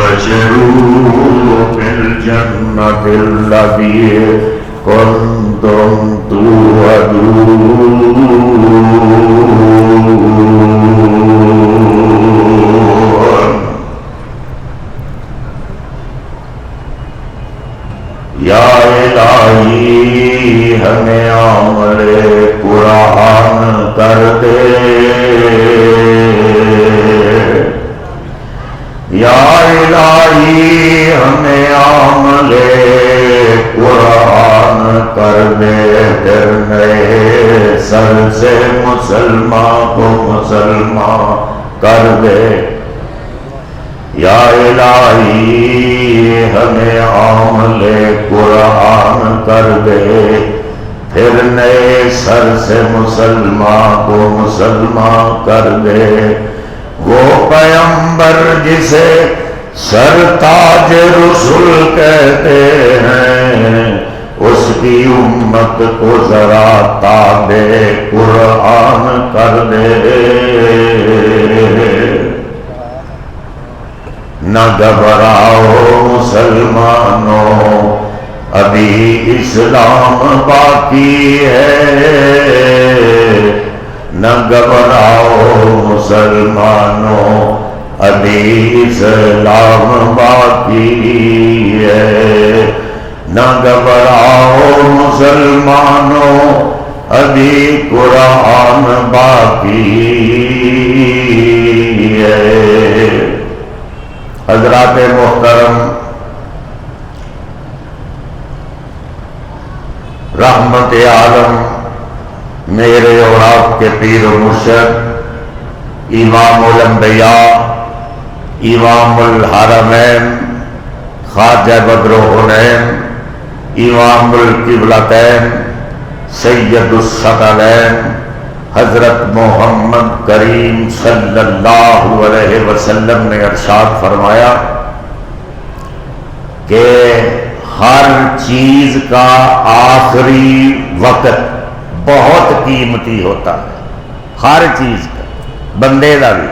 وَبَشِّرُوا بِالْجَنَّةِ الَّتِي كُنتُمْ تُوعَدُونَ۔ یا الہی ہمیں عمل قرآن کر دے، یا الہی ہمیں عمل قرآن کر دے، پھر نئے سر سے مسلمان کو مسلمان کر دے، یا الہی ہمیں عمل قرآن کر دے، پھر نئے سر سے مسلمان کو مسلمان کر دے۔ وہ پیغمبر جسے سرتاج رسول کہتے ہیں، اس کی امت کو ذرا تابع قرآن کر دے۔ نہ گھبراؤ مسلمانوں، ابھی اسلام باقی ہے، نہ گھبراؤ مسلمانوں، ابھی اسلام باقی ہے، نہ گھبراؤ مسلمانوں، ابھی قرآن باقی ہے۔ حضرات محترم، رحمت عالم میرے اور آپ کے پیر و مرشد امام الانبیاء، امام الحرمین، خواجہ بدر حنین، امام القبلتین، سید الثقلین، حضرت محمد کریم صلی اللہ علیہ وسلم نے ارشاد فرمایا کہ ہر چیز کا آخری وقت بہت قیمتی ہوتا ہے، ہر چیز کا، بندے کا بھی۔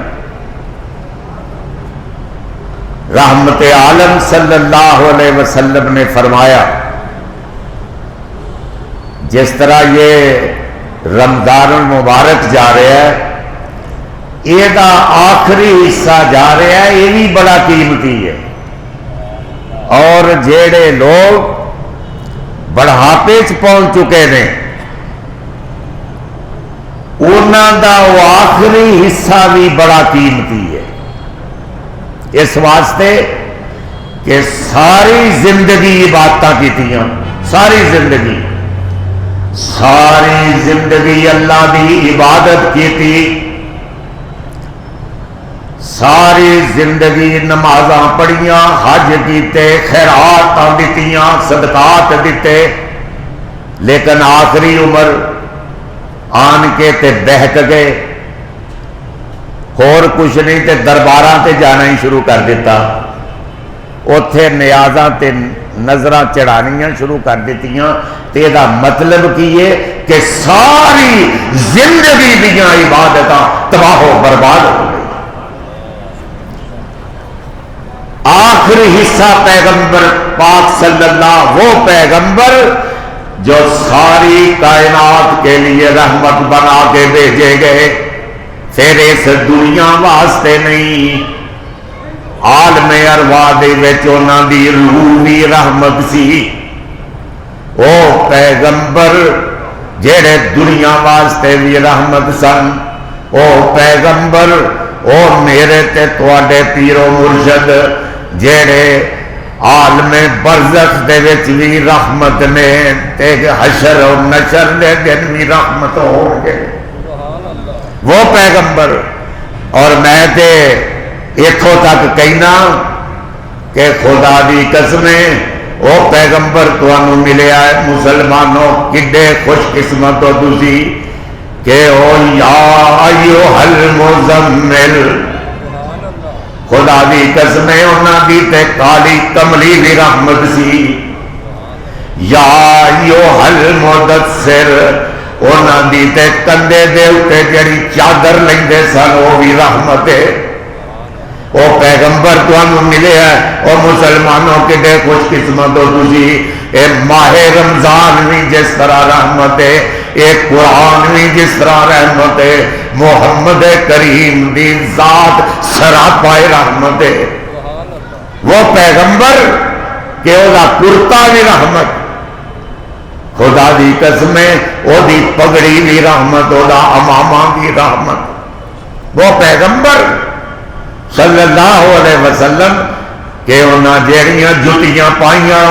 رحمت عالم صلی اللہ علیہ وسلم نے فرمایا جس طرح یہ رمضان المبارک جا رہا ہے، یہ آخری حصہ جا رہا ہے، یہ بھی بڑا قیمتی ہے، اور جیڑے لوگ بڑھاپے پہنچ چکے ہیں انہاں دا وہ آخری حصہ بھی بڑا قیمتی ہے، اس واسطے کہ ساری زندگی عبادتاں کیتیاں، ساری زندگی اللہ دی عبادت کی تھی، ساری زندگی نمازاں پڑھیاں، حج کیتے، خیرات دیتیاں، صدقات دیتے، لیکن آخری عمر آن کے تے بہک گئے، اور کچھ نہیں تے درباراں تے جانا ہی شروع کر دیتا، اوتھے نیازاں تے نظراں چڑھانیاں شروع کر دیتیاں، تے دا مطلب کی ہے کہ ساری زندگی دیاں عبادتاں تباہ و برباد ہو گئی۔ آخری حصہ پیغمبر پاک صلی اللہ، وہ پیغمبر جو ساری کائنات کے لیے رحمت بنا کے بھیجے گئے، پھر اس دنیا واسطے نہیں، عالم ارواح دے وچ انہاں دی روح بھی رحمت سی۔ او پیغمبر جڑے دنیا واسطے بھی رحمت سن، او پیغمبر، او میرے تے تواڈے پیر و مرشد جڑے عالم برزخ دے وچ بھی رحمت نے، تے حشر و نشر دے دن بھی رحمت ہو گے، وہ پیغمبر۔ اور میں تے اتھوں تک کہنا کہ خدا دی قسمیں او پیغمبر تانوں ملیا ہے مسلمانوں، کڈے خوش قسمت ہو تسی کہ او یا ایھا المزمل، خدا دی قسمیں انہاں دی تے کالی کملی دی رحمت سی، یا ایھا المدثر، انہاں دی تے کندھے دے اوتے جڑی چادر لیندے سن وہ بھی رحمت ہے، وہ پیغمبر تمہیں ملے ہے، اور مسلمانوں کے دے خوش قسمت ہو تسی، اے ماہ رمضان بھی جس طرح رحمت ہے، ایک قرآن بھی جس طرح رحمت ہے، محمد کریم دی ذات سراپا رحمت ہے، وہ پیغمبر کہ وہ کرتا بھی رحمت، خدا دی قسم وہ دی پگڑی بھی رحمت، وہ امامہ بھی رحمت، وہ پیغمبر صلی اللہ علیہ وسلم کہ انہاں جہڑیاں جتیاں پائیاں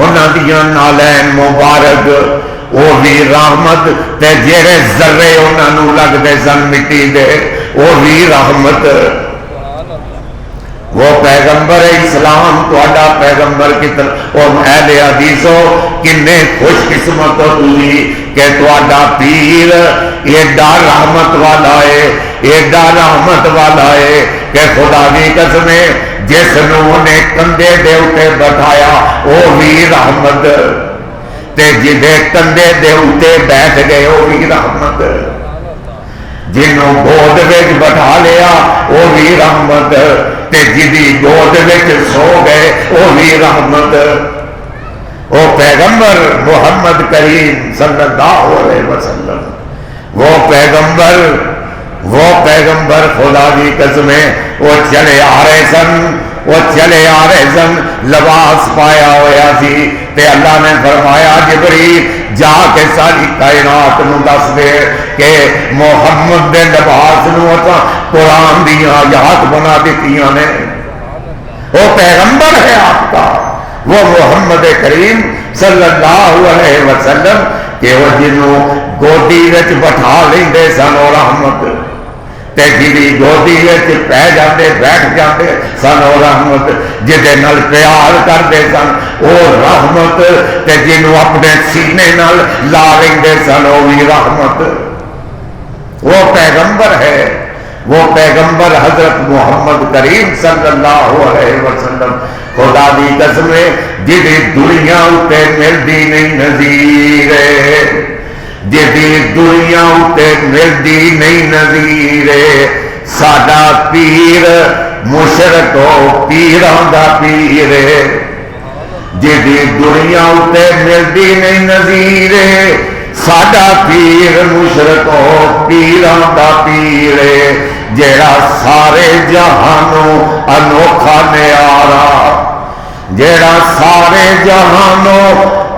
انہاں دیاں نالین مبارک وہ بھی رحمت، تے جہڑے ذرے انہاں نو لگدے سن مٹی دے وہ بھی رحمت، وہ پیغمبر اسلام تہاڈا پیغمبر کی طرف، اور اہل حدیثو کنے خوش قسمت ہو تسی کہ تہاڈا پیر ایڈا رحمت والا ہے، ایڈا رحمت والا ہے کہ خدا دی قسم جس نو نے کندھے دے اوتے بٹھایا وہ بھی رحمت، تے جدے کندھے دے اوتے بیٹھ گئے وہ بھی رحمت، جنوں گود وچ بٹھا لیا وہ بھی رحمت، تے جدی گود وچ سو گئے وہ بھی رحمت، وہ پیغمبر محمد کریم صلی اللہ علیہ وسلم، وہ پیغمبر خدا کی قسم وہ چلے آ رہے سن لباس پایا ہوا سی، تے اللہ نے فرمایا جبریل جا کے ساری کائنات نو دس دے کہ محمد دے لباس نو اساں قرآن دی آیات بنا دیتیاں نے، وہ پیغمبر ہے آپ کا، وہ محمد کریم صلی اللہ علیہ وسلم کہ وہ جنوں گودی وچ بٹھا لیندے سن وہ رحمت، تے جی گودی وچ پہ جاندے بیٹھ جاندے سن وہ رحمت، جدے نال پیار کرتے سن وہ رحمت، تے جنوں اپنے سینے نال لا لیندے سن وہ بھی رحمت، وہ پیغمبر ہے، وہ پیغمبر حضرت محمد کریم صلی اللہ علیہ وسلم خدا دی قسم جدی دنیا اتے ملدی نہیں نظیر، جدی دنیا اتے ملدی نہیں نظیر، ساڈا پیر مشرک ہو پیراں دا پیر، جدی دنیا اتے ملدی نہیں نظیر، ساڈا پیر مشرک ہو پیراں دا پیر، جیڑا سارے جہانوں انوکھا نیارا، جیڑا سارے جہانوں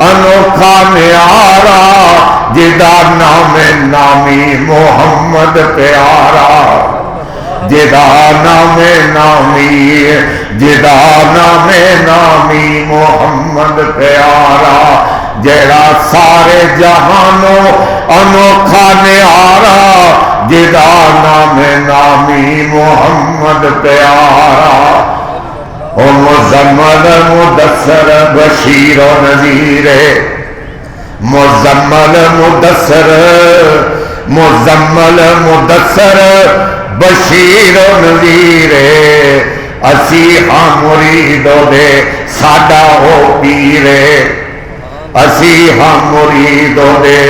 انوکھا نیارا، جدا نام نامی محمد پیارا، جدا نام نامی محمد پیارا، جیڑا سارے جہانوں انوکھا نیارا، جدا نام نامی محمد پیارا، او مزمل مدثر بشیر و نذیر، مزمل مدثر بشیر و نذیر، اسی ہاں مریدوں دے ساڈا ہو پیر، اسی ہاں مریدوں دے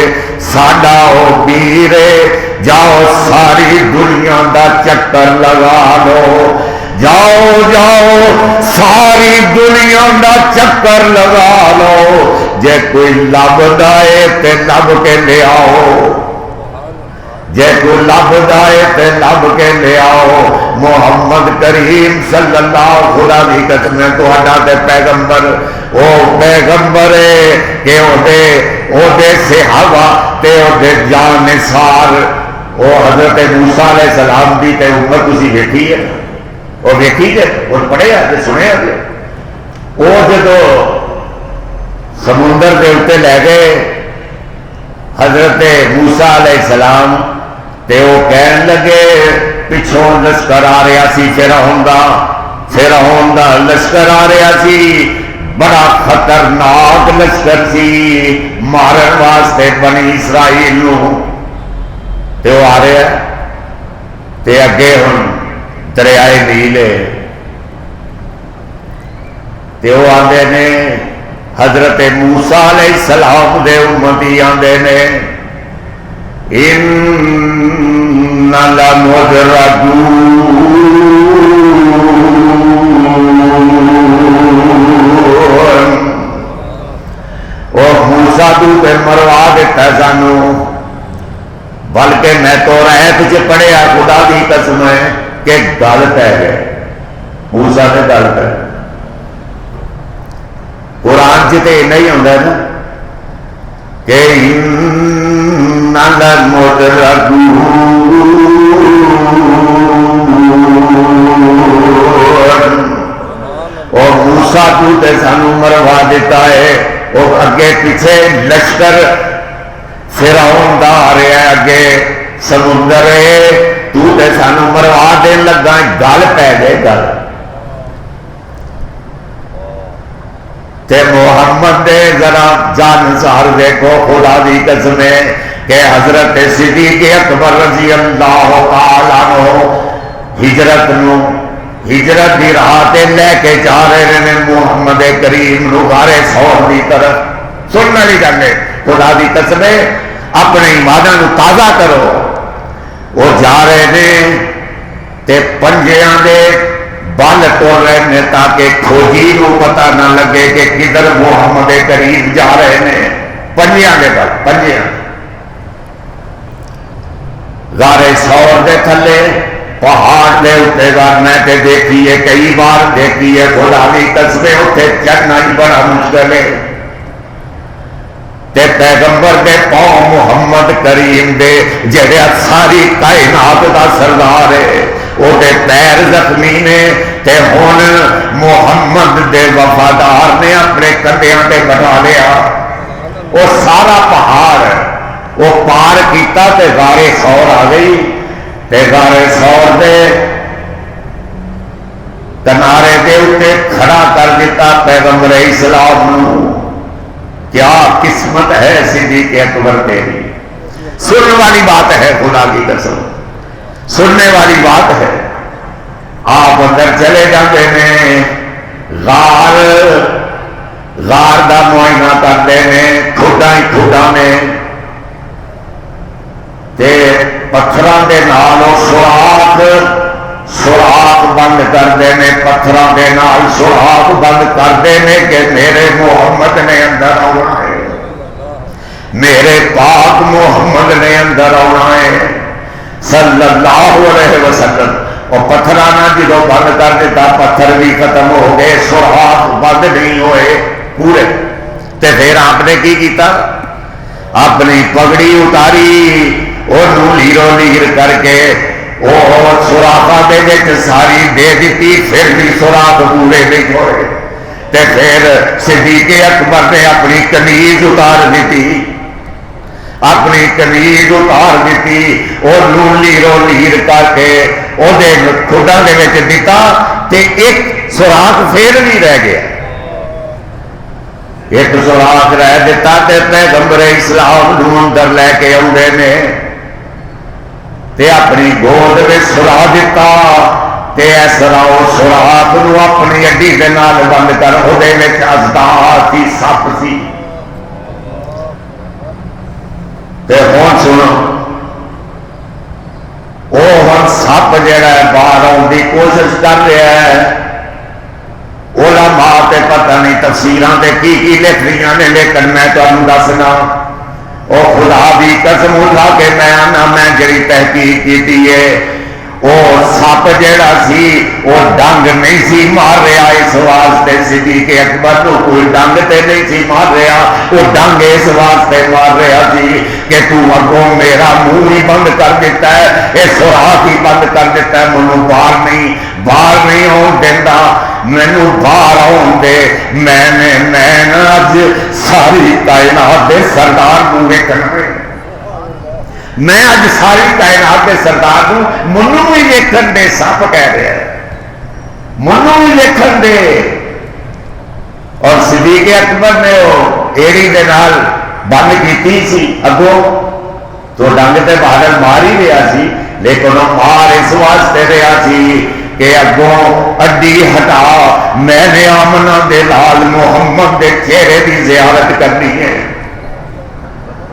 ساڈا ہو پیر، جاؤ ساری دنیا دا چکر لگا لو، جاؤ ساری دنیا دا چکر لگا لو، جے کوئی لبدا ہے تے لب کے لے آؤ، جے کوئی لبدا ہے تے لب کے لے آؤ، محمد کریم صلی اللہ خدا دی قسم تہاڈا تے پیغمبر او پیغمبر ہے کہ او دے صحابہ تے او دے جان نثار او حضرت موسیٰ علیہ السلام دی تے امت تسی ویکھی ہے، وہ ویکھی جے وہ پڑھیا تے سنیا جے، وہ جدو سمندر دے اوتے لے گئے حضرت موسیٰ علیہ السلام تے وہ کہن لگے پچھوں لشکر آ رہا سی، فرعون دا لشکر آ رہا سی، بڑا خطرناک لشکر سی مارن واسطے بنی اسرائیل نو، تے وہ آ رہا تے اگے ہن دریائے نیل تے وہ آندے نے حضرت موسیٰ علیہ السلام دے امتی آندے نے ان لمدرکون مروا دیتا ہے سانو، بلکہ میں تو رہت چ پڑھیا خدا دی قسم ہے کہ گل پہ گئے موسیٰ سے گل پہ قرآن چ تو نہیں ہوتا نا کہ اور موسیٰ تو تے سانو مروا دیتا ہے، اور اگے پیچھے لشکر فرعون دا آ رہا ہے، اگے سمندر ہے، تو تے سانو مروا دین لگا، گل پہ گئے گل تے محمد دے ذرا جانسار دیکھو خدا دی قسم ہے کہ حضرت صدیق اکبر رضی اللہ تعالیٰ عنہ ہجرت دی راہ تے لے کے جا رہے ہیں محمد کریم نو غارِ ثور دی طرف۔ سننا نہیں جانے خدا دی قسم ہے، اپنے ایماناں نو تازہ کرو۔ وہ جا رہے ہیں تے پنجیاں دے بال توڑ رہے ہیں تاکہ کھوجی نو پتہ نہ لگے کہ کدھر محمد کریم جا رہے ہیں، پنجیاں دے بال، پنجیاں غارِ ثور دے تھلے پہاڑ دے اتے گار میں تے دیکھی ہے، کئی بار دیکھی ہے، خدا دی قسم اتے چڑھنا ہی بڑا مشکل ہے تے پیغمبر دے پاؤں محمد کریم دے جڑے ساری کائنات دا سردار ہے وہ دے پیر زخمی نے تے ہن محمد دے وفادار نے اپنے کندھیاں تے بٹھا لیا، وہ سارا پہاڑ وہ پار کیتا تے غارِ ثور آ گئی تے غارِ ثور دے کنارے دے اتے کھڑا کر دیتا پیغمبر اسلام نو۔ کیا قسمت ہے صدیق اکبر تیری، سننے والی بات ہے خدا کی قسم، سننے والی بات ہے۔ آپ اندر چلے جاتے ہیں، غار دا معائنہ کرتے ہیں، کھوڈا ہی کھوڈا میں تے پتھراں دے نال سوراخ بند کرتے ہیں، پتھراں دے نال سوراخ بند کرتے ہیں کہ میرے محمد نے اندر آنا ہے، میرے پاک محمد نے اندر آنا ہے صلی اللہ علیہ وسلم۔ اور پتھرانا جدو بند کر دیتا پتھر بھی ختم ہو گئے، سوراخ بند نہیں ہوئے پورے، تے پھر آپ نے کی کیتا؟ اپنی پگڑی اتاری، وہ لیرو لیر کر کے وہ سوراخا دے وچ ساری دے دیتی، پھر بھی سوراخ پورے نہیں ہوئے تے پھر صدیق اکبر نے اپنی قمیض اتار دیتی، اپنی قمیض اتار دیتی، اور لیرو لیر کر کے وہ کھوڈاں دے وچ دیتا تے ایک سوراخ پھر بھی رہ گیا، ایک سوراخ رہ دیتا تے پیغمبر اسلام نو اندر لے کے آؤندے نے تے اپنی گود میں سلا دیتا تے اس طرح سوراخ نو اپنی اڈی دے نال بند کر اودے وچ ازداد سی، سپ سی۔ تے ہن سنو، وہ ہن سپ جڑا ہے باہر آن دی کوشش کر رہا ہے، علماء تے پتہ نہیں تفسیراں تے کی لکھ رہی نے، لیکن میں تمہیں دسنا او خدا بھی قسم اٹھا کے میں آنا، میں جڑی تحقیق کی ہے وہ سپ جڑا سی وہ ڈنگ نہیں سی مار رہا، اس واسطے صدیق اکبر نو کوئی ڈنگ تے نہیں سی مار رہا، وہ ڈنگ اس واسطے مار رہا سی کہ تو اگوں میرا منہ ہی بند کر دیتا ہے، یہ سوراخ ہی بند کر دیتا ہے، مینوں باہر نہیں آن دینا، مینوں باہر آن دے، میں اج ساری کائنات دے سردار نو ویکھنا ہے، میں اج ساری کائنات دے سردار نو منوں بھی ویکھن دے، سپ کہہ رہا ہے منوں بھی ویکھن دے۔ اور صدیق اکبر نے وہ ایڑی دے نال بند کیتی سی اگوں تو ڈنگ تے بادل مار ہی رہا سی، لیکن وہ مار اس واسطے رہا سی کہ اگوں اڈی ہٹا، میں نے آمنہ دے لال محمد دے چہرے دی زیارت کرنی ہے،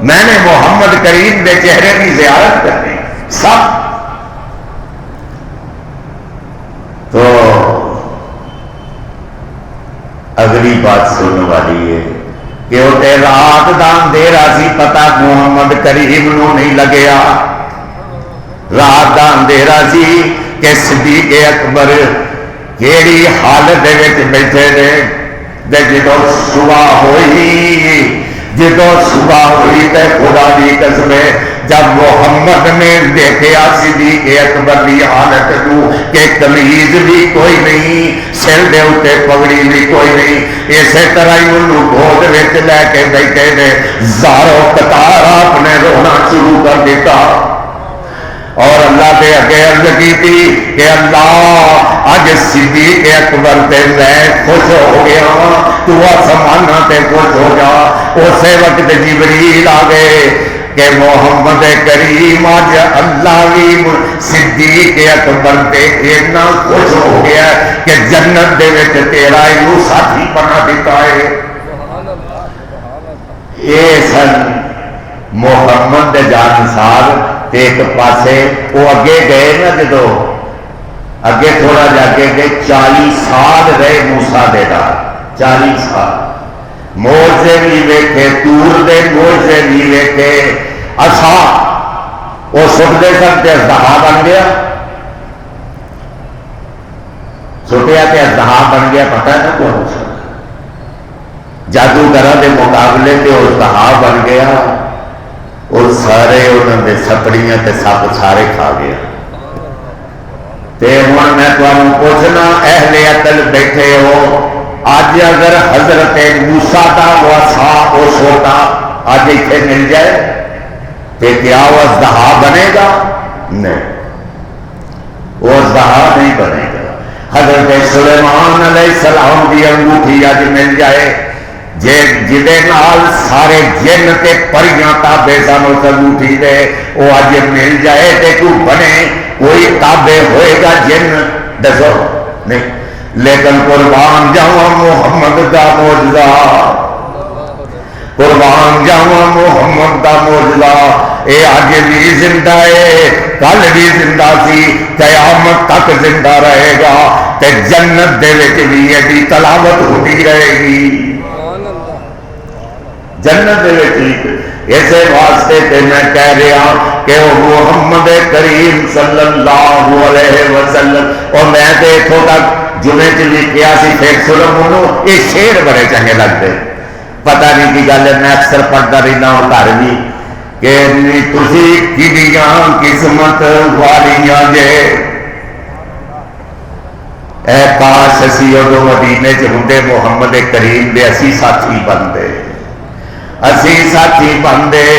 میں نے محمد کریم دے چہرے کی زیارت کرنی سب۔ تو اگلی بات سننے والی ہے، کہ وہ رات دا اندھیرا سی، پتہ محمد کریم نو نہیں لگیا، رات دا اندھیرا سی کہ صدیق اکبر کیڑی حالت دے وچ بیٹھے نے، جدو صبح ہوئی، جدو صبح ہوئی تے خدا دی قسم جب محمد نے دیکھا صدیق اکبر کی حالت کو کہ قمیض بھی کوئی نہیں، سر دے اوتے پگڑی بھی کوئی نہیں، اسی طرح ہی انہوں گود وچ لے کے بیٹھے نے، زارو قطار آپ نے رونا شروع کر دیتا اور اللہ دے اگے عرض کی تھی کہ اللہ اج صدیق اکبر تے میں خوش ہو گیا، تو آسمانہ تے خوش ہو جا۔ اسی وقت جبریل آ گئے کہ محمد کریم اج اللہ بھی صدیق اکبر تے اتنا خوش ہو گیا کہ جنت دے وچ تیرا ہی ساتھی بنا دیتا ہے۔ یہ سن محمد دے جانسار، ایک پاسے وہ اگے گئے نا، جدو اگے تھوڑا جا کے گئے 40 سال رہے موسیٰ دے نال، 40 سال موجزے بھی ویکھے، تور دے موجزے بھی ویکھے، اصا وہ سٹتے سن تے اژدہا بن گیا، سٹیا تے اژدہا بن گیا، پتہ ہے نا کون سا جادوگراں دے مقابلے تے اژدہا بن گیا، اور سارے انہوں نے سپڑیاں تے سپ سارے کھا گیا۔ تے ہن میں تمہیں پوچھنا اہل عقل بیٹھے ہو، اج اگر حضرت موسیٰ دا وہ عصا وہ سوٹا اج اتنے مل جائے تے کیا وہ اژدہا بنے گا؟ نہیں، وہ اژدہا نہیں بنے گا۔ حضرت سلیمان علیہ السلام کی انگوٹھی اج مل جائے جدے نال سارے جن تے پریاں تابے سن اس انگوٹھی دے، وہ اج مل جائے تے تو بنے کوئی تابے ہوئے گا جن؟ دسو نہیں۔ لیکن قربان جاواں محمد دا معجزہ، قربان جاواں محمد دا معجزہ، اے اج بھی زندہ ہے، کل بھی زندہ سی، قیامت تک زندہ رہے گا، تے جنت دے وچ بھی ایڈی تلاوت ہوتی رہے گی، جنت دے وچ۔ اسے واسطے تے میں کہہ رہا کہ وہ محمد کریم صلی اللہ علیہ وسلم، اور میں تے اتھوں تک جمعے چ بھی کیا سی شیخ سلیمان، یہ شعر بڑے چنگے لگتے، پتہ نہیں کی گل ہے، میں اکثر پڑھتا رہنا ہوں گھر بھی کہ تسی کڈیاں قسمت والیاں جے، اے کاش اسی ادو مدینے چ ہوندے محمد کریم دے اسی ساتھی بنتے، اسی ساتھی بندے،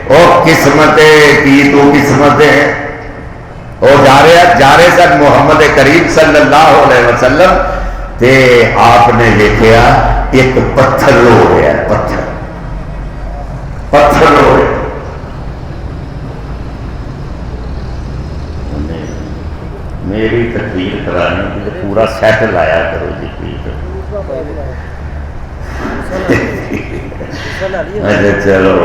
او قسمت کی تو قسمت ہے۔ وہ جا رہے سن محمد کریم صلی اللہ علیہ وسلم تے آپ نے دیکھا ایک پتھر رو رہا ہے، پتھر رو رہا ہے، میری تقریر کرانی پورا سیٹ لایا کرو جی پلیز۔ چلو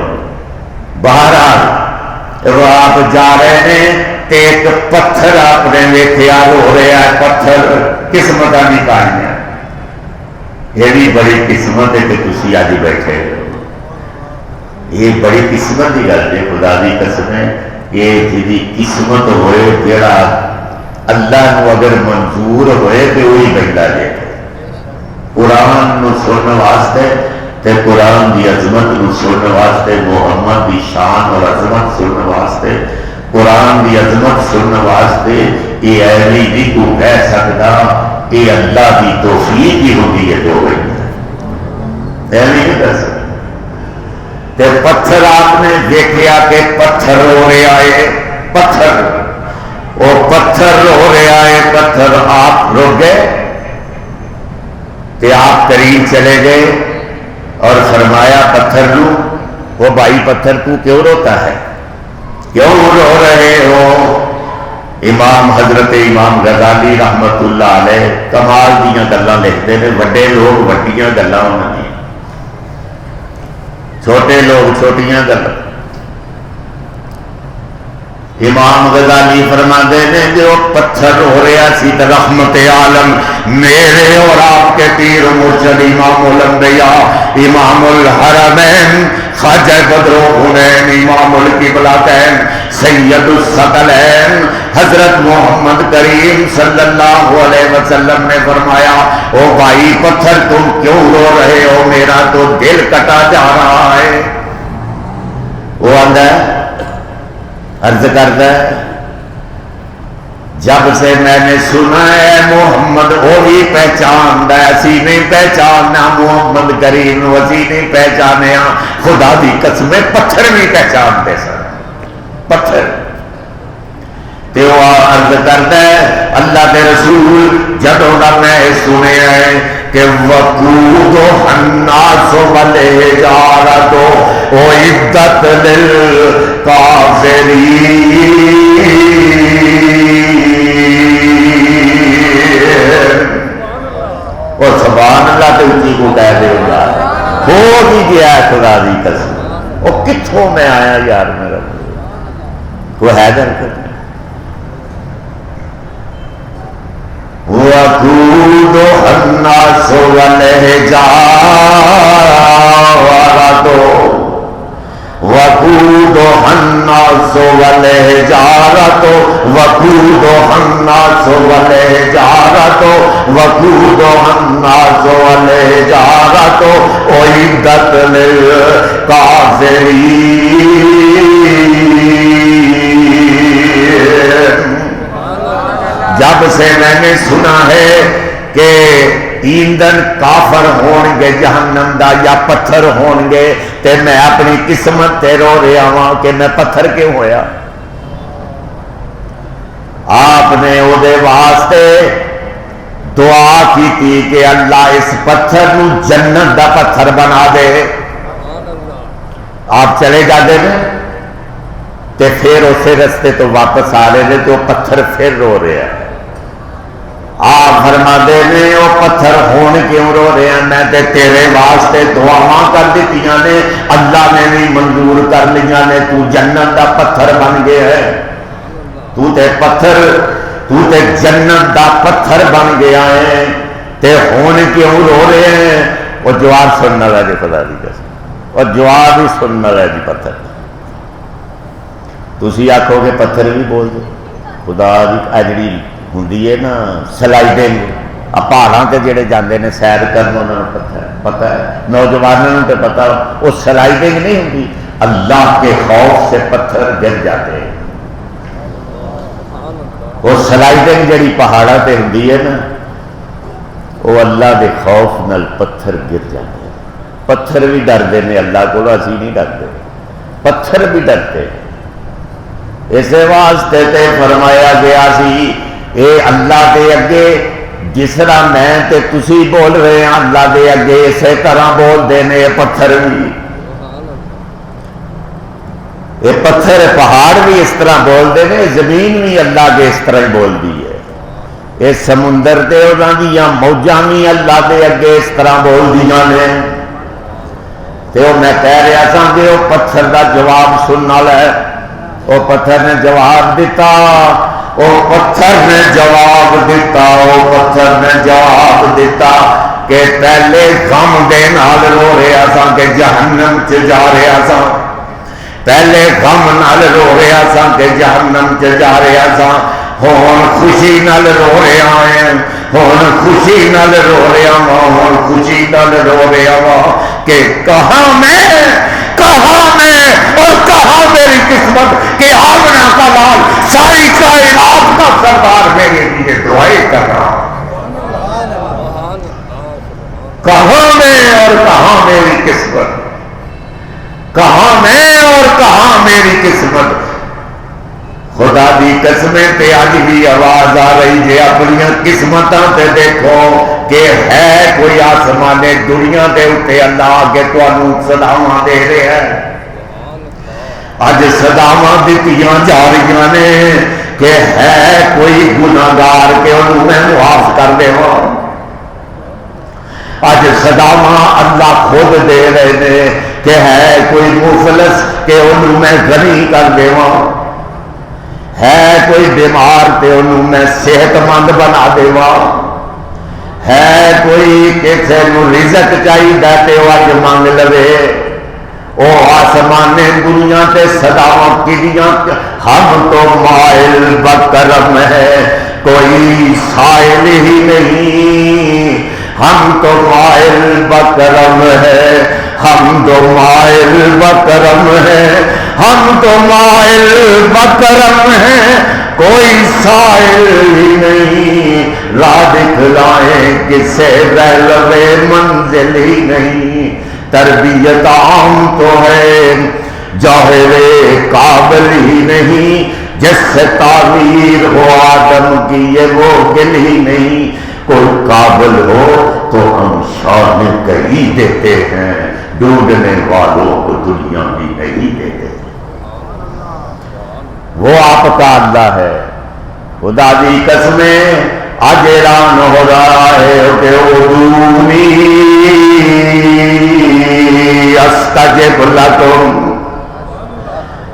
بہرحال وہ آپ جا رہے ہیں تے ایک پتھر آپ نے دیکھا رو رہا ہے، پتھر قسمت نکالیاں، یہ بھی بڑی قسمت ہے کہ تسی آج بیٹھے ہو، یہ بڑی قسمت کی گل ہے، خدا دی قسم ہے، یہ جی قسمت ہوئے جڑا اللہ نو اگر منظور ہوئے تو وہی بندہ دے قرآن نو سننے واسطے، تے قرآن دی عظمت نو سننے واسطے، محمد دی شان اور عظمت سننے واسطے، قرآن دی عظمت سننے واسطے، یہ ایویں نہیں کو کہہ سکتا، یہ اللہ دی توفیق ہی ہوتی ہے جو بندہ ایویں نہیں کہہ سکتا۔ تے پتھر آپ نے دیکھا کہ پتھر رو رہا ہے، پتھر وہ پتھر رو رہا ہے، پتھر آپ رک گئے تے آپ قریب چلے گئے اور فرمایا پتھر نو، وہ بھائی پتھر تو کیوں روتا ہے، کیوں رو رہے ہو؟ امام حضرت امام غزالی رحمت اللہ علیہ کمال دیاں گلاں لکھتے ہیں، وڈے لوگ وڈیاں گلاں انہاں دی، چھوٹے لوگ چھوٹیاں گلاں۔ امام غزالی فرماتے ہیں جو پتھر ہو رہا سی تو رحمت عالم میرے اور آپ کے پیر مرشد امام الانبیاء امام الحرمین خواجہ بدر و حنین امام القبلتین سید الثقلین حضرت محمد کریم صلی اللہ علیہ وسلم نے فرمایا او بھائی پتھر تم کیوں رو رہے ہو، میرا تو دل کٹا جا رہا ہے۔ وہ آندا ہے، عرض کرتا ہے جب سے میں نے سنا ہے محمد وہ بھی پہچاندہ ہے، اسی نہیں پہچاننا محمد کریم نو، اسی نہیں پہچانے، خدا دی قسم پتھر نہیں پہچانتے سن، پتھر تے وہ عرض کرتا ہے اللہ کے رسول جدوں دا میں سنے ہے کہ وقود الناس والحجارۃ اعدت للکافرین، اور سبحان اللہ تے اونچی کو کہہ دے یار ہو بھی گیا ہے خدا دی قسم، وہ کتھوں میں آیا یار میرا وہ حیدر کر وقود الناس والحجارۃ وقود الناس والحجارۃ وقود الناس والحجارۃ وقود الناس والحجارۃ اعدت للکافرین۔ جب سے میں نے سنا ہے کہ ایندھن کافر ہون گے جہنم دا یا پتھر ہون گے تے میں اپنی قسمت تے رو رہا ہاں کہ میں پتھر کیوں ہویا۔ آپ نے او دے واسطے دعا کی تھی کہ اللہ اس پتھر نو جنت دا پتھر بنا دے۔ آپ چلے جاتے ہیں تے پھر اسے رستے تو واپس آ رہے ہیں تو پتھر پھر رو رہے ہیں۔ آپ فرما دے نے وہ پتھر ہون کیوں رو رہے ہیں، میں تے تیرے واسطے دعاواں کر دیتیاں نے، اللہ نے بھی منظور کر لیاں نے، تو جنت دا پتھر بن گیا ہے، تو تے جنت دا پتھر بن گیا ہے، تے ہون کیوں رو رہے ہیں۔ وہ جواب سننا رہا جی خدا دی قسم، اور جواب ہی سننا رہا جی پتھر۔ تسی آکھو گے پتھر بھی بول دو، خدا دی اجڑی ہوندی ہے نا سلائڈنگ، پہاڑاں تے جڑے جاندے نے سیر کرن انہاں نوں پتہ ہے، نوجوانوں تے پتہ، وہ سلائڈنگ نہیں ہوندی، اللہ کے خوف سے پتھر گر جاتے ہیں۔ وہ سلائڈنگ جڑی پہاڑاں تے ہوندی ہے نا وہ اللہ دے خوف نال پتھر گر جاتے ہیں۔ پتھر بھی ڈردے نے اللہ کو، اسی نہیں ڈرتے، پتھر بھی ڈرتے۔ اس واسطے تے فرمایا گیا سی اے اللہ دے اگے جس طرح میں تے تسی بول رہے ہیں اللہ دے اگے اسی طرح بول دینے پتھر بھی، یہ پتھر پہاڑ بھی اس طرح بول دینے، زمین بھی اللہ کے اس طرح بول دی ہے، یہ سمندر دے انہاں دیاں موجاں بھی اللہ دے اگے اس طرح بول دیاں نے۔ تے وہ میں کہہ رہا تھا کہ وہ پتھر دا جواب سننا ہے، وہ پتھر نے جواب دیتا، وہ پتھر نے جواب دیتا، وہ پتھر نے جواب دیتا کہ پہلے غم دے نال رو رہا سا کہ جہنم چ جا رہا سا، پہلے غم نال رو رہا سا کہ جہنم چ جا رہا سا، ہون خوشی نال رو رہا ہے، ہون خوشی نال رو رہا ہوں، ہون خوشی نال رو رہا ہوں کہ کہاں میں اور کہاں میری قسمت کہ آمنہ کا لال ساری کائنات کا سردار میرے لیے دعائیں کر رہا، کہاں میں اور کہاں میری قسمت، کہاں میں اور کہاں میری قسمت۔ خدا دی قسمیں تے آج بھی آواز آ رہی جے اپنی قسمتاں تے دیکھو کہ ہے کوئی آسمان دنیا دے اتے اللہ آگے تو انہوں صداواں دے رہے ہیں، آج صداواں دیتیاں جا رہی نے کہ ہے کوئی گناہگار کہ انہوں میں معاف کر دے ہو، آج صداواں اللہ خود دے رہے نے کہ ہے کوئی مفلس کہ انہوں میں غنی کر دے ہو، ہے کوئی بیمار تے انہوں میں صحت مند بنا دے ہو، ہے کوئی کسی نو رزق چاہیے تے وہ اج منگ لوے او آسمان دنیا تے صداواں کیڑیاں ہم تو مائل بکرم ہے کوئی سائل ہی نہیں ہم تو مائل بکرم ہے ہم تو مائل بکرم ہے ہم تو مائل بکرم ہے کوئی سائل ہی نہیں راہ دکھلائیں کسے رہلوے منزل ہی نہیں تربیت عام تو ہے جوہر قابل ہی نہیں جس سے تعمیر ہو آدم کی یہ وہ گل ہی نہیں کوئی قابل ہو تو ہم شان کہیں دیتے ہیں ڈھونڈنے والوں کو دنیا بھی نہیں دیتے وہ آپ کا اللہ ہے خدا دی قسمیں آج اعلان ہو رہا ہے کہ ادعونی استجب لکم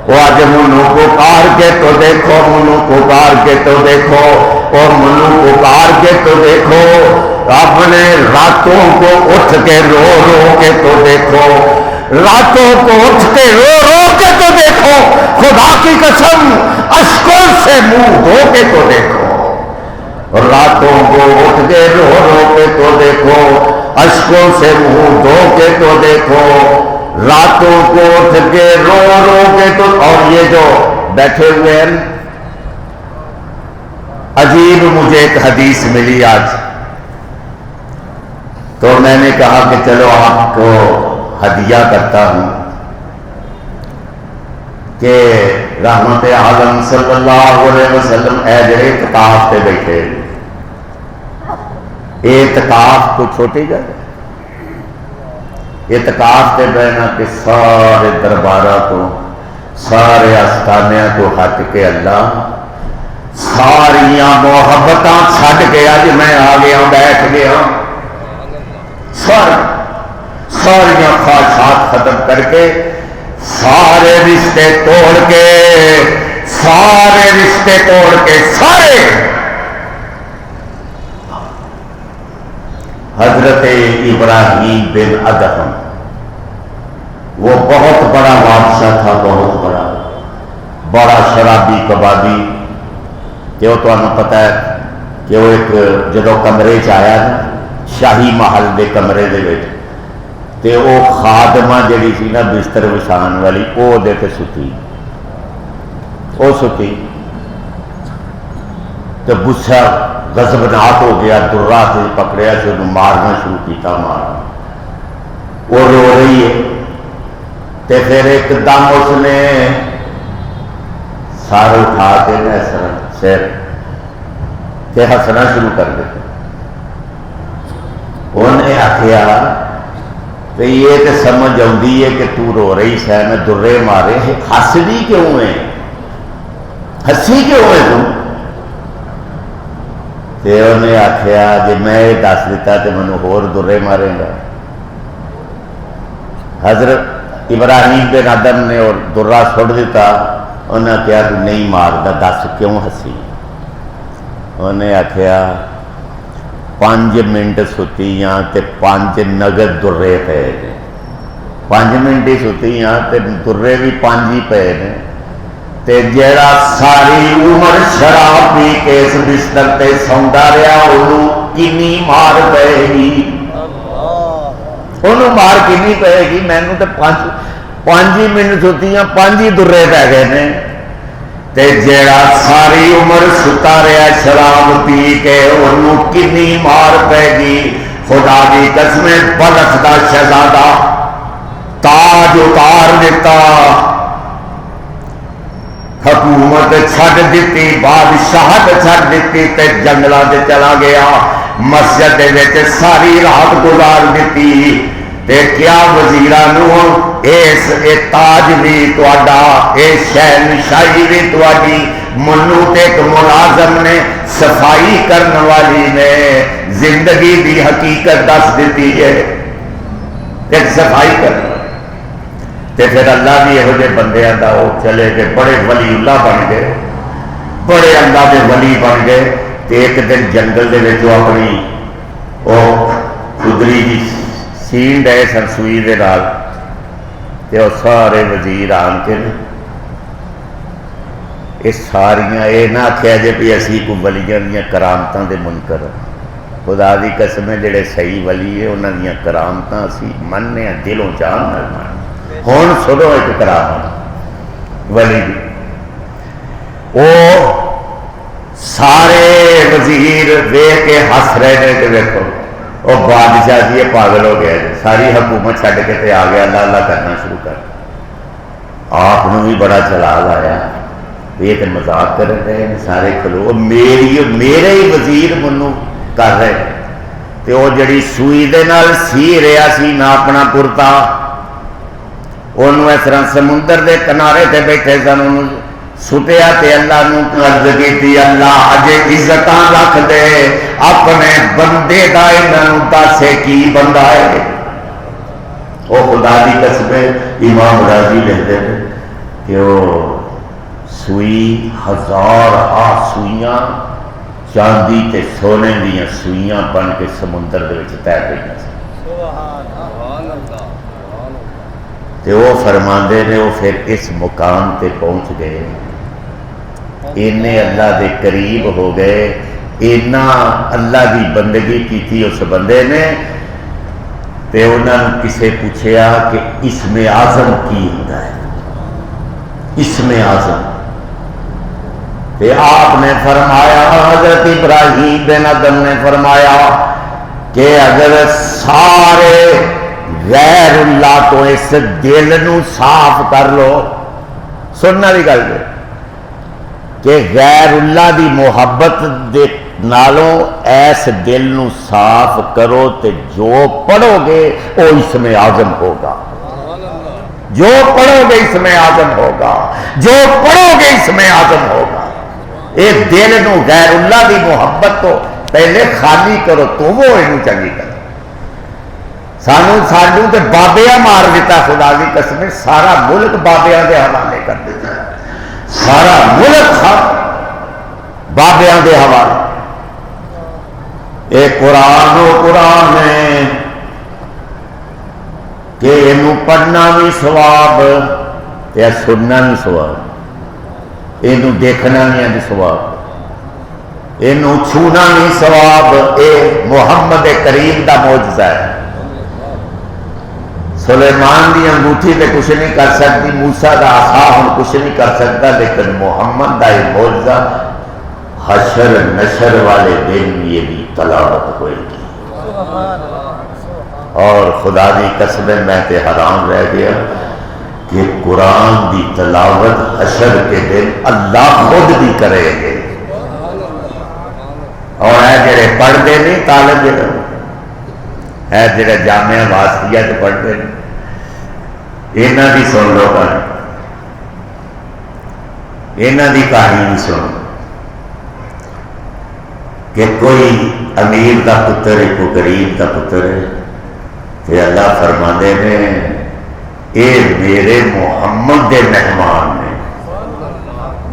وہ آج منو پکار کے تو دیکھو منو پکار کے تو دیکھو اور منو پکار کے تو دیکھو اپنے راتوں کو اٹھ کے رو رو کے تو دیکھو راتوں کو اٹھ کے رو رو کے تو دیکھو خدا کی قسم اشکوں سے منہ دھو کے تو دیکھو راتوں کو اٹھ کے رو رو کے تو دیکھو اشکوں سے منہ دھو کے تو دیکھو راتوں کو اٹھ کے رو رو کے تو اور یہ جو بیٹھے ہوئے ہیں عجیب مجھے ایک حدیث ملی آج تو میں نے کہا کہ چلو آپ کو ہدیہ کرتا ہوں کہ رحمت عالم صلی اللہ علیہ وسلم اے جڑے اعتکاف پہ بیٹھے اعتکاف کو چھوٹی جگہ اعتکاف پہ بہنا کہ سارے دربارہ کو سارے آستانیاں کو ہٹ کے اللہ ساریاں محبتاں چھڈ کے اج میں آ گیا بیٹھ گیا ساریاں خواہشات ختم کر کے سارے رشتے توڑ کے سارے حضرت ابراہیم بن ادہم وہ بہت بڑا بادشاہ تھا بہت بڑا شرابی کبابی کہ وہ تمہیں پتا ہے کہ وہ ایک جدو کمرے آیا نا شاہی محل دے کمرے دے وچ تے وہ خادمہ جڑی سی نا بستر وچھان والی وہ دے تے ستی تو غصہ غضبناک ہو گیا درا سے پکڑیا سے انہوں مارنا شروع کیتا مارنا وہ رو رہی ہے تے پھر ایک دم اس نے سار اٹھا کے سر تے ہسنا شروع کر دیتے انہیں آخیا کہ یہ تو سمجھ آتی ہے کہ تو رو رہی سہ میں درے مارے ہسدی کیوں ہے ہسی کیوں ہے تے انہیں آخیا جی میں یہ دس دیتا تو مینوں ہور درے مارے گا حضرت ابراہیم بن ادم نے اور درا سٹ دیتا انہیں کہا تو نہیں ماردا دس کیوں ہسی انہیں آخیا 5 منٹ ستی ہاں تے 5 نگد درے پے نے 5 منٹ ہی ستی ہاں تے درے بھی 5 ہی پے نے تے جیڑا ساری عمر شراب پی کے اس بستر تے سوندا رہا انہوں کنی مار پے گی انہوں مار کنی پے گی مینوں تے 5 ہی منٹ ستی ہاں 5 ہی درے پے گئے نے تے جیڑا ساری عمر ستا رہا شراب پی کے انہوں کنی مار پے گی خدا دی قسم بلخ دا شہزادہ تاج اتار دیتا حکومت چھڈ دیتی بادشاہت چھڈ دیتی تے جنگلاں تے چلا گیا مسجد دے وچ ساری رات گزار دیتی تے کیا وزیرانوں اس تاج بھی تواڈا اے شہنشاہی بھی تواڈی منو تے ایک ملازم نے صفائی کرن والی نے زندگی دی حقیقت دس دیتی ہے ایک صفائی کرنا تے پھر اللہ بھی یہو جے بندیاں دا وہ چلے گئے بڑے ولی اللہ بن گئے بڑے اللہ دے ولی بن گئے تے ایک دن جنگل دے وچ اپنی وہ قدری جی سین ڈے سن سوئی دے نال تے وہ سارے وزیر آن کے یہ ساریاں یہ نہ آخیا جے بھی اسی کو ولیاں دیا کرامتاں دے منکر خدا دی قسم جڑے صحیح ولی ہے انہاں دیا کرامتاں اسی مننے دلوں جان نال مان ہن سنو ایک کرامت ولی دی وہ سارے وزیر ویکھ کے ہس رہے ہیں کہ دیکھو وہ بادشاہ جی پاگل ہو گیا ساری حکومت چھڈ کے تے آ گیا اللہ اللہ کرنا شروع کر آپ بھی بڑا جلال آیا یہ تو مذاق کر رہے ہیں سارے کھلو میرے ہی وزیر منو کر رہے تے وہ جڑی سوئی دے نال سی رہا سی نہ اپنا کرتا انہوں اس طرح سمندر دے کنارے تے بیٹھے سن انہوں سٹیا تے اللہ نو عرض کیتی اللہ اجے عزتاں رکھ دے اپنے بندے دا انہاں دسے کی بندہ ہے وہ خدا دی قسم امام راضی لکھتے ہیں کہ وہ سوئی 1000 سوئیاں چاندی تے سونے دیا سوئیاں بن کے سمندر دے وچ تیر رہی تے وہ فرماندے نے وہ پھر اس مقام تے پہنچ گئے اینے اللہ دے قریب ہو گئے اینا اللہ دی بندگی کی تھی اس بندے نے تے انہوں نے کسے پوچھیا کہ اسم اعظم کی ہوتا ہے اسم اعظم تے آپ نے فرمایا حضرت ابراہیم بن ادم نے فرمایا کہ اگر سارے غیر اللہ تو اس دل نو صاف کر لو سننا بھی گل ہے کہ غیر اللہ دی محبت دے نالوں ایس دل نو صاف کرو تے جو پڑھو گے وہ اسم اعظم ہوگا جو پڑھو گے اسم اعظم ہوگا جو پڑھو گے اسم اعظم ہوگا ایک دل نو غیر اللہ دی محبت تو پہلے خالی کرو تو وہ انہوں چنگی کرو سانو تے بابیاں مار دیتا خدا دی قسم سارا ملک بابیاں دے حوالے کر دیتا سارا ملک بابیاں دے حوالے اے قرآن و قرآن ہے کہ انہوں پڑھنا بھی ثواب یا سننا بھی ثواب انہوں دیکھنا بھی ثواب انہوں چھونا بھی ثواب اے محمد کریم دا معجزہ ہے سلیمان دی انگوٹھی تے کچھ نہیں کر سکتی موسیٰ دا عصا ہم کچھ نہیں کر سکتا لیکن محمد دا یہ معجزہ حشر نشر والے دن یہ بھی تلاوت ہوئے گی اور خدا دی قسم میں تے حرام رہ گیا کہ قرآن دی تلاوت حشر کے دن اللہ خود بھی کرے گے اور اے جڑے پڑھتے نہیں طالب علم اے جڑے جامعہ واسطیہ جو پڑھتے ہیں انہاں دی سن لو کہانی انہاں دی کہانی سن کہ کوئی امیر دا پتر ہے کوئی غریب دا پتر ہے کہ اللہ فرماندے نے اے میرے محمد دے مہمان نے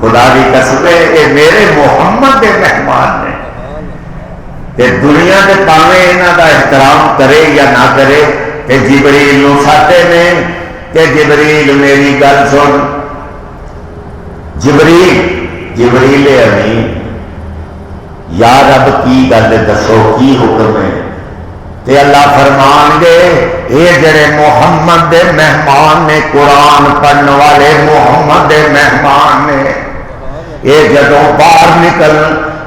خدا دی قسم ہے اے میرے محمد دے مہمان نے کہ دنیا کے پاویں انہاں دا احترام کرے یا نہ کرے کہ جبریل نو ساتے نے کہ جبریل میری گل سن جبریل امین یا رب کی گل دسو کی حکم ہے تے اللہ فرمان گے اے جڑے محمد دے مہمان نے قرآن پڑھن والے محمد دے مہمان نے اے جدوں باہر نکل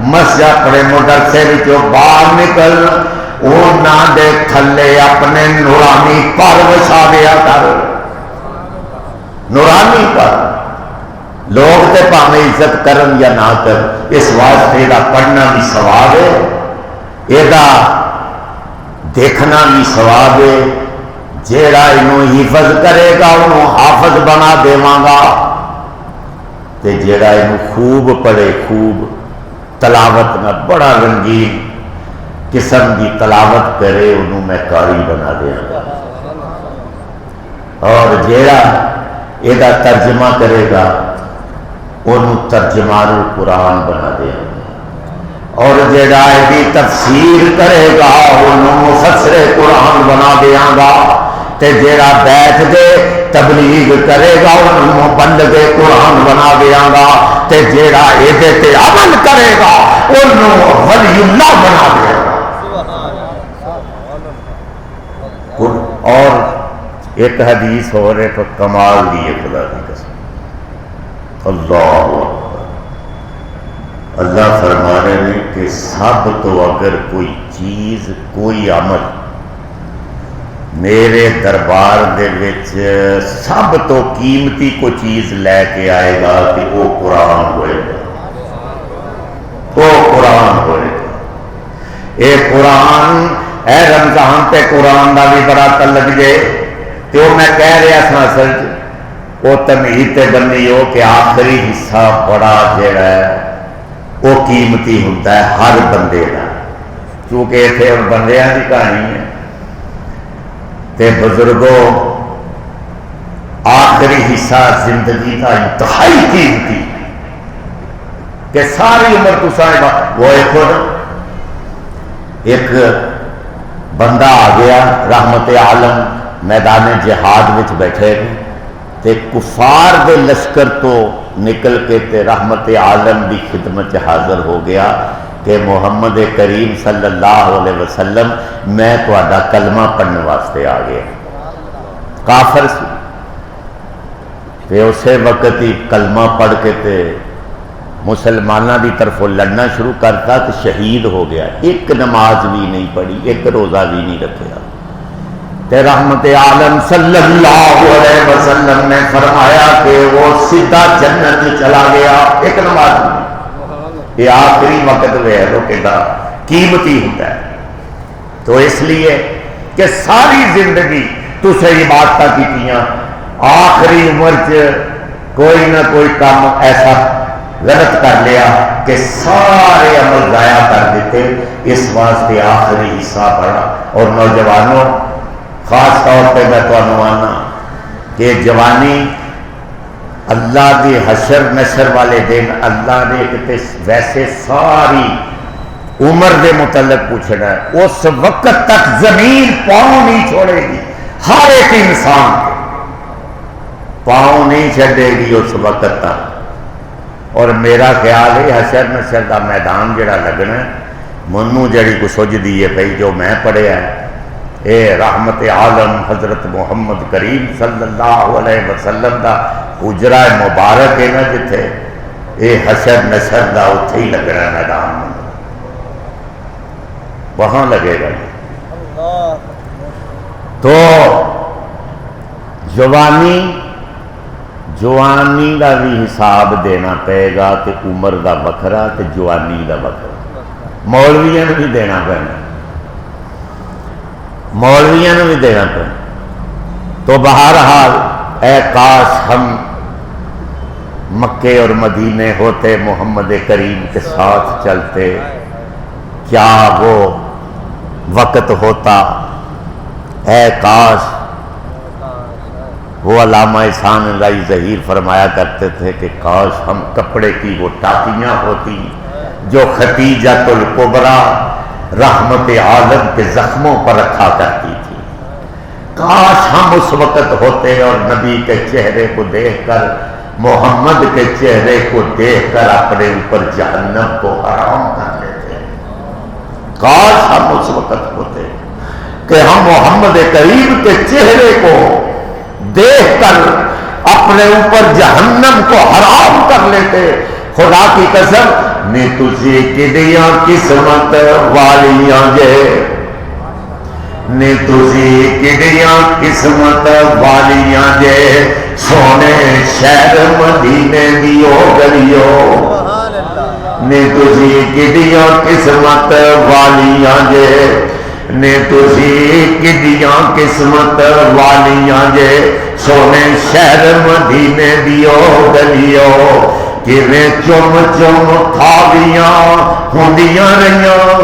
مسجد اپنے مدرسے وچوں باہر نکل انہاں دے تھلے اپنے نورانی پر وچھا دیا کر نورانی پر لوگ تے پاویں عزت کرن یا نہ کر اس واسطے دا پڑھنا بھی ثواب ہے یہ دیکھنا بھی ثواب ہے جیڑا انہوں حفظ کرے گا انہوں حافظ بنا دیواں گا تے جیڑا انہوں خوب پڑھے خوب تلاوت نہ بڑا رنگین قسم کی تلاوت کرے انہوں میں قاری بنا دیا گا اور جیڑا یہ ترجمہ کرے گا انہوں ترجمان القرآن بنا دیا گا اور جیڑا یہ تفسیر کرے گا انہوں مفسر گا تے جیڑا بیٹھ کے تبلیغ کرے گا انہوں مبلغ قرآن بنا دیا گا تے جیڑا ایدے تے عمل کرے گا انہوں ولی اللہ بنا دیا گا۔ اور ایک حدیث ہو رہے تو کمال دیئے خدا کی قسم، اللہ اللہ فرما رہے ہیں کہ سب تو اگر کوئی چیز کوئی عمل میرے دربار دے وچ سب تو قیمتی کو چیز لے کے آئے گا کہ وہ قرآن ہوئے گا، وہ قرآن ہوئے گا۔ اے قرآن اے رمضان تے قرآن دا بھی بڑا تعلق جے تے وہ میں کہہ رہا تھا اصل وہ تمہید تے بنی ہو کہ آخری حصہ بڑا جڑا ہے وہ قیمتی ہوتا ہے ہر بندے کا، کیونکہ اتنے بندیاں کی کہانی ہے تے بزرگوں آخری حصہ زندگی کا انتہائی قیمتی کہ ساری عمر تو سارے وہ ایک بندہ آ گیا رحمت عالم میدان جہاد وچ بیٹھے تے کفار دے لشکر تو نکل کے تے رحمت عالم دی خدمت حاضر ہو گیا کہ محمد کریم صلی اللہ علیہ وسلم میں تہاڈا کلمہ پڑھنے واسطے آ گیا۔ کافر سی تے اسے وقت ہی کلمہ پڑھ کے تے مسلمانہ دی طرف لڑنا شروع کرتا تو شہید ہو گیا، ایک نماز بھی نہیں پڑھی، ایک روزہ بھی نہیں رکھا تے رحمت عالم صلی اللہ علیہ وسلم نے فرمایا کہ وہ سیدھا جنت چلا گیا، ایک نماز نہیں۔ یہ آخری وقت وہ کہتا قیمتی ہوتا ہے، تو اس لیے کہ ساری زندگی تو صحیح بات کا کیتیاں، آخری عمر کوئی نہ کوئی کام ایسا غلط کر لیا کہ سارے عمل ضائع کر دیتے، اس واسطے آخری حصہ پڑا۔ اور نوجوانوں خاص طور پہ میں تو آنا کہ جوانی اللہ دی حشر نشر والے دن اللہ نے کتے ویسے ساری عمر دے متعلق پوچھنا ہے، اس وقت تک زمین پاؤں نہیں چھوڑے گی، ہر ایک انسان پاؤں نہیں چھڑے گی اس وقت تک۔ اور میرا خیال ہے حشر نشر دا میدان جڑا لگنا ہے منو جڑی کو سجدی ہے بھئی جو میں پڑھیا ہے اے رحمت عالم حضرت محمد کریم صلی اللہ علیہ وسلم دا اجرا مبارک ہے نا جتھے اے حشر نشر دا اتھے ہی لگنا ہے میدان میں، وہاں لگے گا۔ تو جوانی دا بھی حساب دینا پے گا کہ عمر دا وکھرا تے جوانی دا وکھرا، مولویاں نے بھی دینا پینا، مولویاں نے بھی دینا پینا۔ تو بہرحال اے کاش ہم مکے اور مدینے ہوتے، محمد کریم کے ساتھ چلتے، کیا وہ وقت ہوتا، اے کاش۔ وہ علامہ احسان اللہ ظہیر فرمایا کرتے تھے کہ کاش ہم کپڑے کی وہ ٹاکیاں ہوتی جو ختیجۃ الکبریٰ رحمت عالم کے زخموں پر رکھا کرتی تھی، کاش ہم اس وقت ہوتے اور نبی کے چہرے کو دیکھ کر، محمد کے چہرے کو دیکھ کر اپنے اوپر جہنم کو حرام کر لیتے، کاش ہم اس وقت ہوتے کہ ہم محمد کریم کے چہرے کو دیکھ کر اپنے اوپر جہنم کو حرام کر لیتے۔ خدا کی قسم نے تجھے کدیاں قسمت والیاں جے، نے تجھے کدیاں قسمت والیاں جے، سونے شہر مدینے دیو گلیو، نے تجھے کدیاں قسمت والیاں جے، نے تجھے کدیاں قسمت والیاں جے، سونے شہر مدینے دیو گلیو، کیویں چم چم تھاویاں ہوندیاں رہیاں،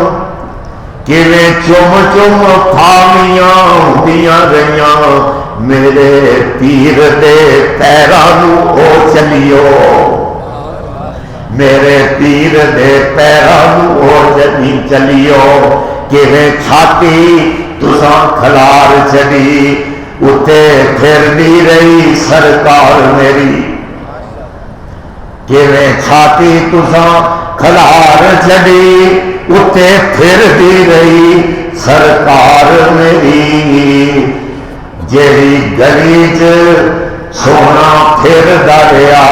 کیویں چم چم تھاویاں ہوندیاں رہیاں، میرے پیر دے پیراں نوں او چلیو، میرے پیر دے پیراں نوں او چلیو، کیویں چھاتی تساں کھلار چڑی اتے پھردی رہی سرکار میری کیویں چھاتی تساں کھلار چڑی اتے پھردی رہی سرکار میری جیڑی گلی چ سونا پھردا رہیا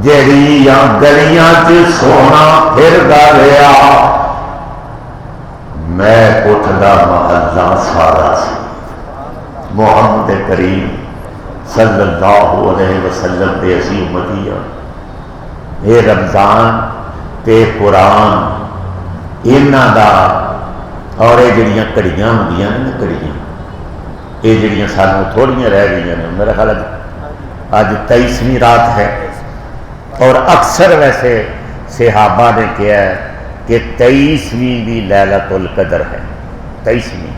جیڑیاں گلیاں چ سونا پھردا رہیا میں اٹھدا محلہ سارا سی محمد کریم صلی اللہ علیہ وسلم دے اسی امتی ہاں اے رمضان تے قرآن انہاں دا اور یہ جڑیاں کڑیاں ہوندیاں نا کڑیاں یہ جڑیاں سانوں تھوڑیاں رہ گئی ہیں میرا خیال آج 23ویں رات ہے اور اکثر ویسے صحابہ نے کیا ہے کہ 23ویں بھی لیلۃ القدر ہے 23ویں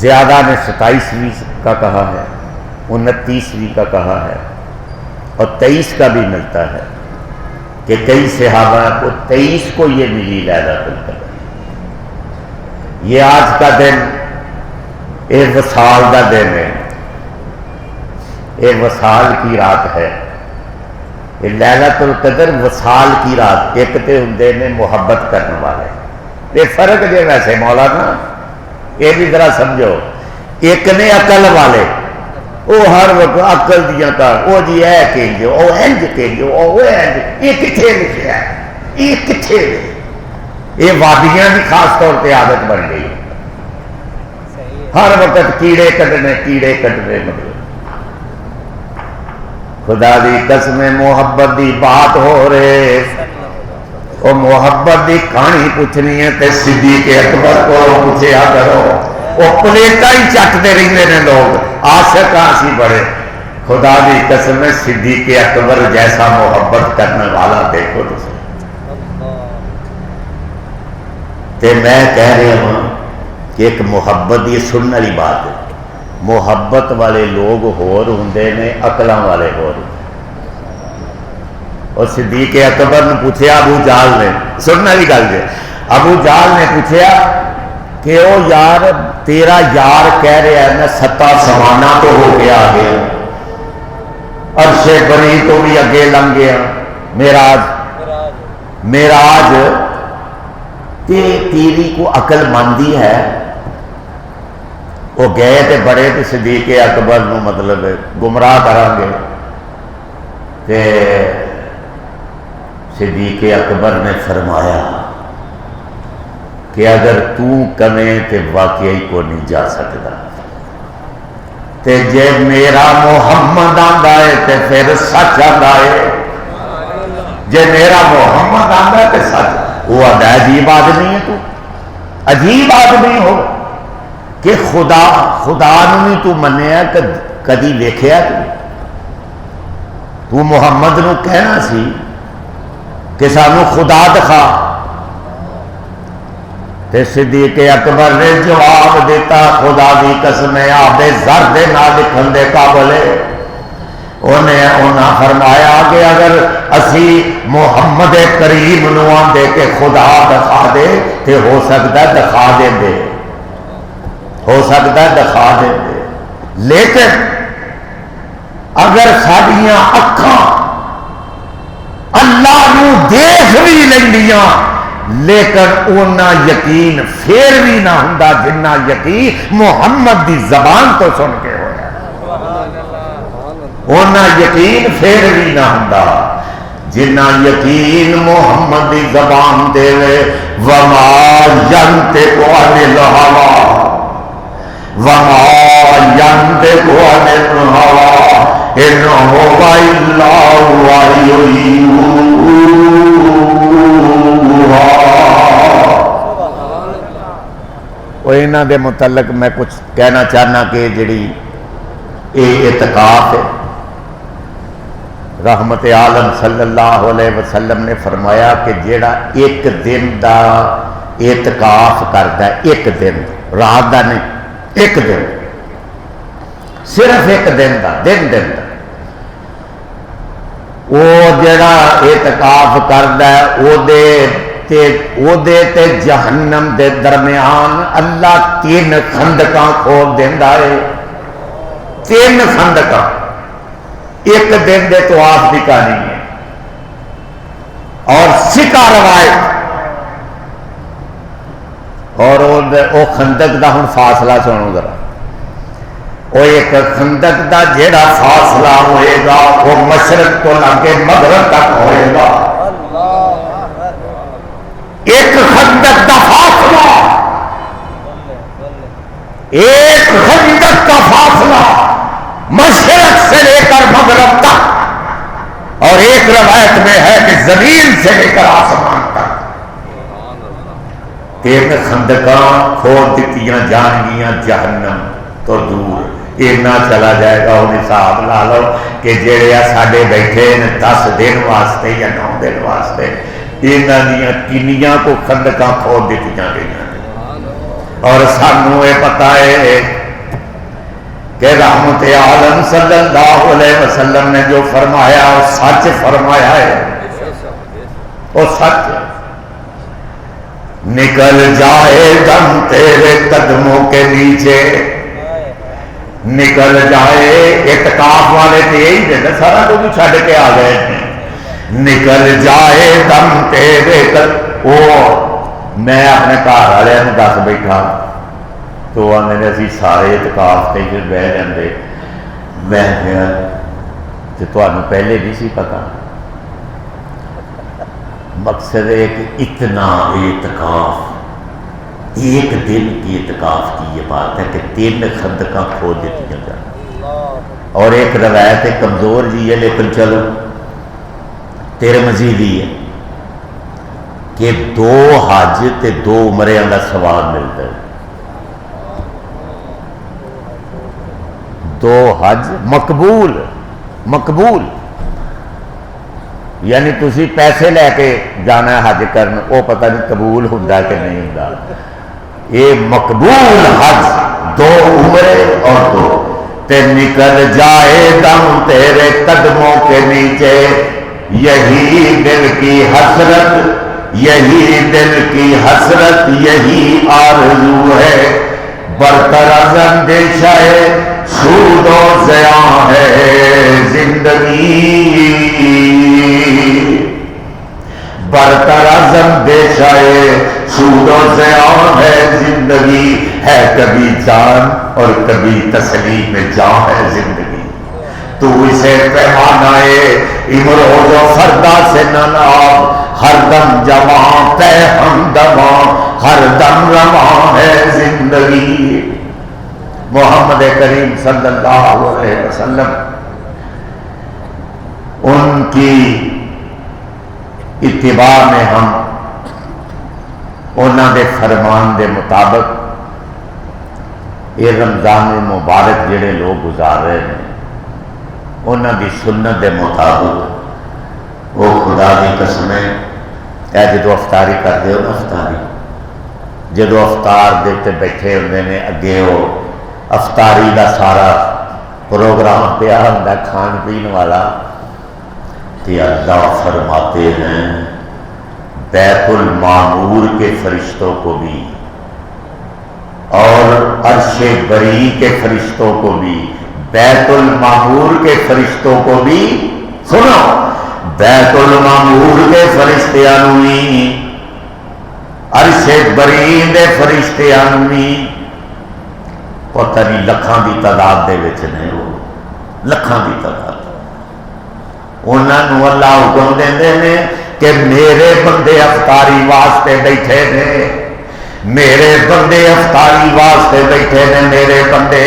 زیادہ نے 27ویں کا کہا ہے 29ویں کا کہا ہے اور 23 کا بھی ملتا ہے کہ کئی صحابہ کو 23 کو یہ ملی لیلۃ القدر یہ آج کا دن ایک وصال کا دن ہے ایک وصال کی رات ہے یہ لیلۃ القدر وصال کی رات ایک تے ہوندے نے محبت کرنے والے یہ فرق جو ویسے مولانا یہ بھی ذرا سمجھو ایک نے عقل والے وہ ہر وقت عقل دیا کر وہ جی اے کہنجو وہ انج کہنجو وہ انج یہ کتھے لکھیا ہے یہ کتھے یہ وادیاں کی خاص طور پہ عادت بن گئی ہر وقت کیڑے کٹنے مطلب خدا دی قسم محبت دی بات ہو رہے وہ محبت دی کہانی پوچھنی ہے تے صدیق اکبر کو پوچھیا کرو وہ پلیٹا ہی چٹتے رہتے ہیں لوگ عاشق آسی بڑے خدا دی قسم صدیق اکبر جیسا محبت کرنے والا دیکھو تے میں کہہ رہا ہوں کہ ایک محبت یہ سننے والی بات ہے محبت والے لوگ ہور ہوندے نے عقلاں والے ہور اور صدیق اکبر نے پوچھا ابو جہل نے سننا بھی گل جے ابو جہل نے پوچھا کہ او یار تیرا یار کہہ رہا ہے میں 7 سمانا تو ہو کے آ گیا عرش بری تو بھی اگے لنگ گیا معراج تیری کو عقل مندی ہے وہ گئے تے بڑے تے صدیق اکبر نو مطلب گمراہ کریں گے تے صدیق اکبر نے فرمایا کہ اگر تو کمیں تے واقعی کو نہیں جا سکتا تے جے میرا محمد آندا ہے تے پھر سچ آندا ہے جے میرا محمد آندا ہے تے سچ وہ آندا ہے عجیب آدمی ہے تو عجیب آدمی ہو کہ خدا نو نہیں تو منیا کدی ویکھیا تو محمد نو کہنا سی کہ سانو خدا دکھا تے صدیق اکبر نے جواب دیتا خدا دی قسم آبے زر دے نہ لکھن دے قابل انہاں فرمایا کہ اگر اسی محمد کریم نو آندے کہ خدا دکھا دے تے ہو سکتا دکھا دے ہو سکتا ہے دکھا دیں گے لیکن اگر ساڈیاں اکھاں اللہ نو دیکھ بھی لیندیاں لیکن اونا یقین پھر بھی نہ ہوندا جنہ یقین محمد دی زبان تو سن کے ہویا اونا یقین پھر بھی نہ ہوندا جنہ یقین محمد دی زبان دے وما ینطق عن الہوی وَمَا يَنْطِقُ عَنِ الْهَوَىٰ إِنْ هُوَ إِلَّا وَحْيٌ يُوحَىٰ اور انہاں دے متعلق میں کچھ کہنا چاہنا کہ جڑی اعتکاف ہے رحمت عالم صلی اللہ علیہ وسلم نے فرمایا کہ جڑا ایک دن دا اعتکاف کرتا ہے ایک دن رات دا نہیں ایک دن صرف ایک دن دا وہ جڑا اعتکاف کرتا ہے وہ دے تے جہنم دے درمیان اللہ 3 خندقاں کھول دیندا ہے. 3 خندقاں ایک دن دے طواف دی کہانی ہے. اور سکا روایت اور وہ خندق دا ہن فاصلہ سنو ذرا. وہ ایک خندق دا جیڑا فاصلہ ہوئے گا وہ مشرق تو لے کے مغرب تک ہوئے گا. ایک خندق دا فاصلہ، ایک خندق کا فاصلہ مشرق سے لے کر مغرب تک. اور ایک روایت میں ہے کہ زمین سے لے کر آسمان تک 3 خندقاں کھول دتیاں جان گیاں جہنم تو دور. اینا چلا جائے گا. انہیں حساب لا لو کہ جڑے ساڈے بیٹھے 10 دن واسطے یا 9 دن واسطے انہاں دیاں کنیاں کو خندقاں کھول دتیاں گئیاں. اور سانوں یہ پتہ ہے کہ رحمت عالم صلی اللہ علیہ وسلم نے جو فرمایا وہ سچ فرمایا ہے. وہ سچ. نکل جائے دم تیرے قدموں کے نیچے، نکل جائے. اعتکاف والے تو یہی دے سارا کچھ چھڈ کے آ گئے ہیں. نکل جائے دم تیرے میں اپنے گھر والوں دس بیٹھا تو آدھے اسی سارے اعتکاف تے پھر بہ جاندے. میں گیا تو تمہیں پہلے نہیں سی پتا. مقصد ہے کہ اتنا اعتکاف، ایک دن کی اعتکاف کی یہ بات ہے کہ 3 خندقاں کھول دیتی جائیں. اور ایک روایت ہے کمزور جی ہے لیکن چلو ترمذی دی ہے کہ 2 حج تے 2 عمرے کا ثواب ملتا ہے. 2 حج مقبول، مقبول یعنی تسی پیسے لے کے جانا ہے حج کرنا، وہ پتہ نہیں قبول ہوتا کہ نہیں ہوتا. یہ مقبول حج 2 عمرے اور 2 تے نکل جائے دم تیرے قدموں کے نیچے. یہی دل کی حسرت، یہی دل کی حسرت، یہی آرزو ہے. برطرز اندیشہ سود و زیاں ہے زندگی، برطرز اندیشہ سود و زیاں ہے زندگی. ہے کبھی جان اور کبھی تسلیم جان ہے زندگی. تو اسے پیمانہ امروز و فردا سے نناب، ہر دم جوان پہ ہمدماں، ہر دم رواں ہے زندگی. محمد کریم صلی اللہ علیہ وسلم ان کی اتباع میں ہم انہوں دے فرمان دے مطابق یہ رمضان المبارک جڑے لوگ گزار رہے ہیں انہوں دی سنت دے مطابق وہ خدا دی قسم ہے اے جدو افطاری کرتے ہو نا، افطاری جدو افطار دے تے بیٹھے ہوندے نے اگے وہ افطاری کا سارا پروگرام پیا ہوتا کھان پین والا، کہ اللہ فرماتے ہیں بیت المعمور کے فرشتوں کو بھی اور عرش بری کے فرشتوں کو بھی، بیت المعمور کے فرشتوں کو بھی، سنو بیت المعمور کے فرشتیاں بھی، عرش بری دے فرشتیاں بھی، پتہ نہیں لکھاں دی تعداد دے وچ نہیں، وہ لکھاں دی تعداد. انہوں اللہ حکم دیندے نے کہ میرے بندے افطاری واسطے بیٹھے نے، میرے بندے افطاری واسطے بیٹھے نے، میرے بندے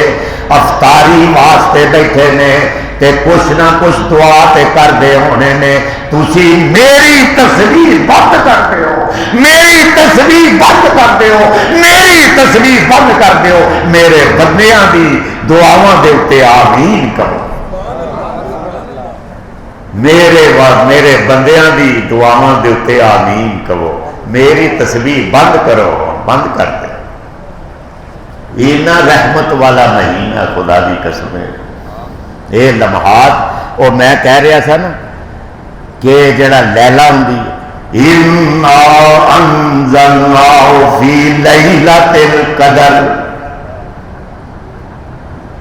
افطاری واسطے بیٹھے نے تے کچھ نہ کچھ دعا تے کر دے ہونے نے. تسی میری تصویر بند کرتے ہو، میری تصویر بند کرتے ہو، میری تصویر بند کرتے ہو. میرے بندیاں دی دعاواں دے اتے آمین کرو، میرے بندیاں دی دعاواں دے اتے آمین کرو. میری تصویر بند کرو، بند کر دے. اینا رحمت والا مہینہ خدا دی قسم ہے. یہ لمحات وہ میں کہہ رہا تھا نا کہ جڑا لیلا ہوندی انا انزلناہ فی لیلۃ القدر،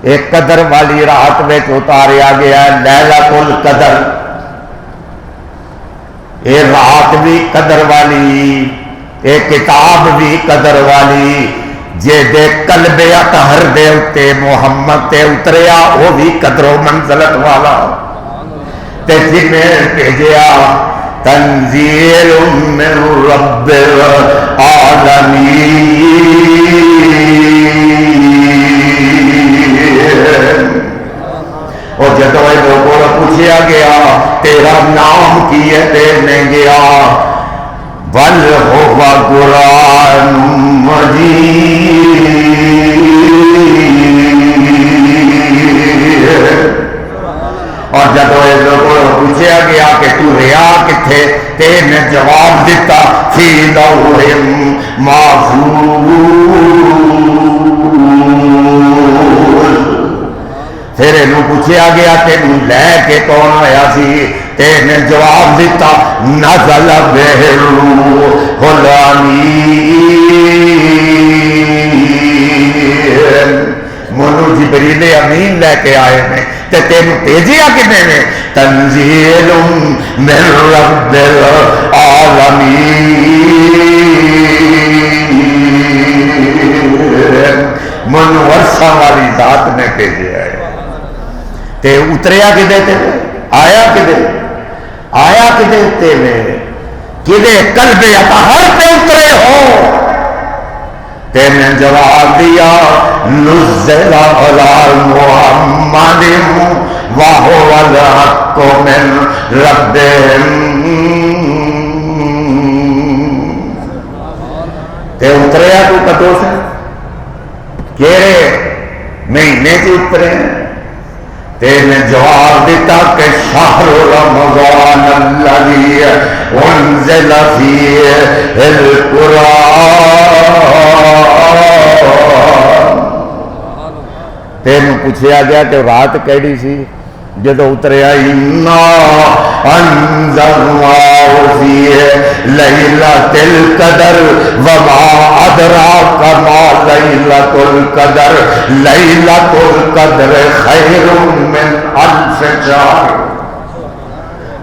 ایک قدر والی رات میں اتاریا گیا ہے لیلۃ القدر، یہ رات بھی قدر والی، یہ کتاب بھی قدر والی، جے دے قلب اطہر دے اتے محمد تے اتریا وہ بھی قدر و منزلت والا، تے جنہیں بھیجیا تنزیل من رب العالمین۔ اور جدو لوگوں کو پوچھا گیا تیرا نام کی ہے، دینے گیا بل ہوا قرآن مجید، اور جب لوگوں کو پوچھا گیا کہ تو ریا کتھے، تیرے جواب دیتا فی لوح محفوظ۔ پھر انہوں پوچھا گیا تینوں لے کے کون آیا سی، تینے جواب دیتا نزل بہ الروح الامین، منو جبریل امین لے کے آئے ہیں، تے تینوں بھیجیا کنے نے تنزیل من رب العالمین، منو ورثہ والی ذات نے بھیجا ہے۔ تے اتریا کدے تے آیا کدے، آیا کدے تے میں کدے قلب اطہر تے اترے ہو، تے نے جواب دیا نزل علی محمد وہو الحق من ربہم، تے اتریا تو کدو سے کیرے مہینے سے اترے ہیں، تینے جواب دیتا کہ شہر رمضان الذی انزل فیہ القرآن، تینوں پوچھا گیا کہ رات کیڑی سی جدو اتریا انا انزلناہ فی لیلۃ القدر وما ادراک ما لیلۃ القدر لیلۃ القدر خیر من الف شہر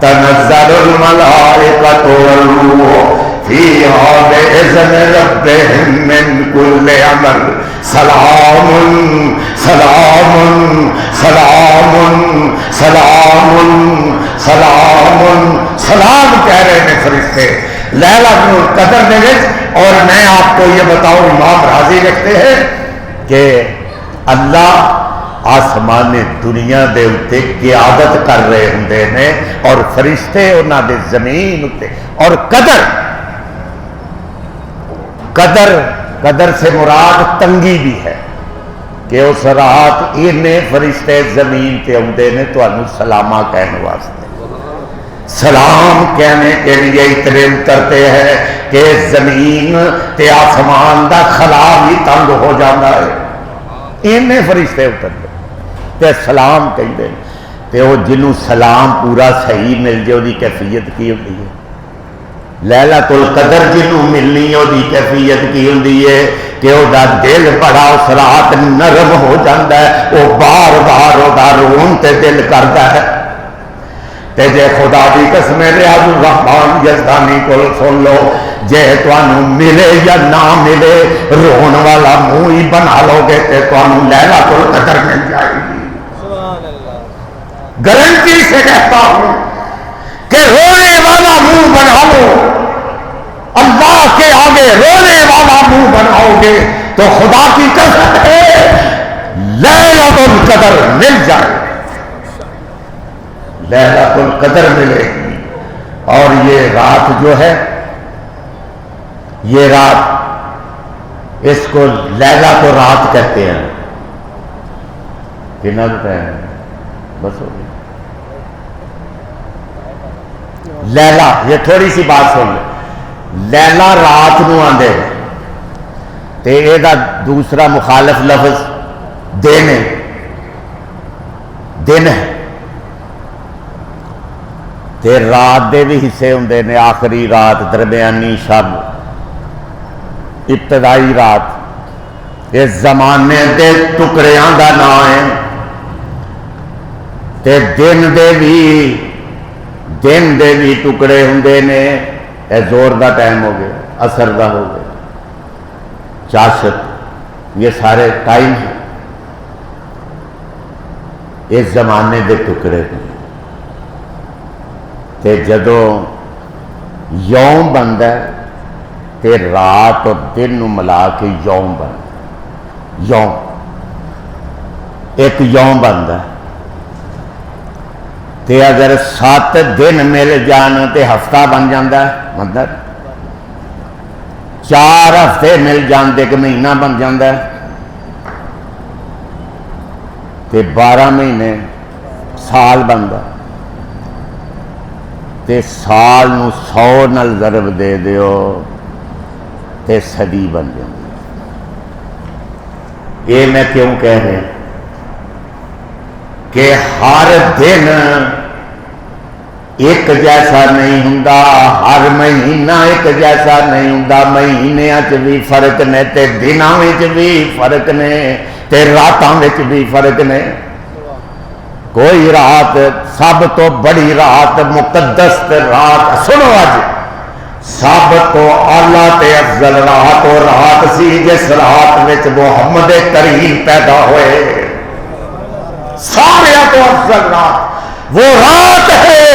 تنزل الملائکۃ والروح فیہا بإذن ربہم من کل امر سلام سلام سلام سلام سلام سلام کہہ رہے ہیں فرشتے لیلۃ القدر میں۔ اور میں آپ کو یہ بتاؤں امام راضی لکھتے ہیں کہ اللہ آسمان دنیا دے اتے قیادت کر رہے ہوندے نے اور فرشتے انہاں دے زمین اتے، اور قدر قدر قدر سے مراد تنگی بھی ہے کہ اس رات انہیں فرشتے زمین تے آندے نے تانوں سلامہ کہنے واسطے، سلام کہنے کے لیے اتنے اترتے ہیں کہ زمین تے آسمان دا خلا بھی تنگ ہو جاتا ہے، انہیں فرشتے اترتے تے سلام کہندے تے وہ جنوں سلام پورا صحیح مل جائے وہ کیفیت کی ہوتی ہے، لیلۃ القدر جنوں ملنی وہ کیفیت کی ہوتی ہے کہ وہ دل بڑا اس رات نرم ہو جاتا ہے، وہ بار بار وہ رون تے دل کرتا ہے۔ تے جے خدا دی قسم ریاض الرحمان یزدانی کو سن لو، جے تانوں ملے یا نہ ملے رون والا منہ ہی بنا لو گے تے تانوں لیلۃ القدر مل جائے گی۔ گارنٹی سے کہتا ہوں کہ رونے والا منہ بنا لو، اللہ کے آگے رونے والا منہ بناؤ گے تو خدا کی قسم ہے لیلۃ القدر مل جائے، لیلۃ القدر ملے گی۔ اور یہ رات جو ہے، یہ رات اس کو لیلۃ رات کہتے ہیں، کتنا ہے بس ہو گئی لیلہ۔ یہ تھوڑی سی بات سن لیں، لیلہ رات نو آندے تے اے دا دوسرا مخالف لفظ دن ہے، دن ہے تے رات دے بھی حصے ہوندے نے، آخری رات، درمیانی شب، ابتدائی رات، اس زمانے دے ٹکڑیاں دا نام ہے۔ تے دن دے بھی ٹکڑے ہوندے نے، اے زور دا ٹائم ہو گیا، اثر دا ہو گیا، چاشت، یہ سارے ٹائم ہیں، اس زمانے دے ٹکڑے ہیں۔ تے جدو یوم بنتا ہے تے رات اور دن نو ملا کے یوم بنتا، یوم ایک یوم بنتا ہے۔ تے اگر 7 دن مل جان تے ہفتہ بن جاتا ہے، مطلب 4 ہفتے مل جان تے ایک مہینہ بن جاتا ہے، تے 12 مہینے سال بنتا، تے سال نو 100 نال ضرب دے دیو تے صدی بن جاتی۔ یہ میں کیوں کہہ رہا کہ ہر دن ایک جیسا نہیں ہوندا، ہر مہینہ ایک جیسا نہیں ہوندا، مہینیاں چ بھی فرق نے تے دناں وچ بھی فرق نے تے راتاں وچ بھی فرق نے۔ کوئی رات سب تو بڑی رات، مقدس رات، سنو اج سب تو اعلیٰ تے افضل رات وہ رات سی جس رات وچ محمد کریم پیدا ہوئے، سارے تو افضل رات وہ رات ہے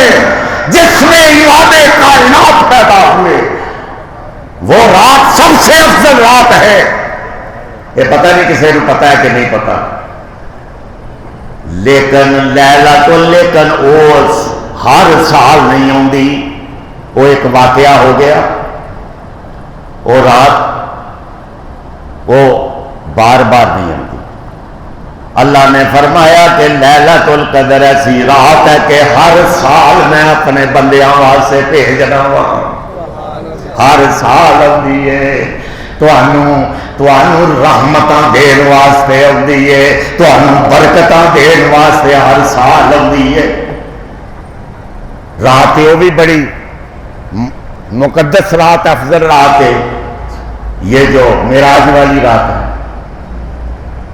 جس میں امام کائنات پیدا ہوئے، وہ رات سب سے افضل رات ہے۔ یہ پتہ نہیں کسی کو پتہ ہے کہ نہیں پتہ، لیکن لیکن اس ہر سال نہیں آتی، وہ ایک واقعہ ہو گیا، وہ رات وہ بار بار نہیں آتی۔ اللہ نے فرمایا کہ لیلۃ القدر ایسی رات ہے کہ ہر سال میں اپنے بندیاں واسطے بھیجنا وا، ہر سال آتی ہے، تانوں رحمتاں دین واسطے آتی ہے، تانوں برکتاں دین واسطے ہر سال آتی ہے۔ رات وہ بھی بڑی مقدس رات، افضل رات ہے، یہ جو معراج والی رات ہے،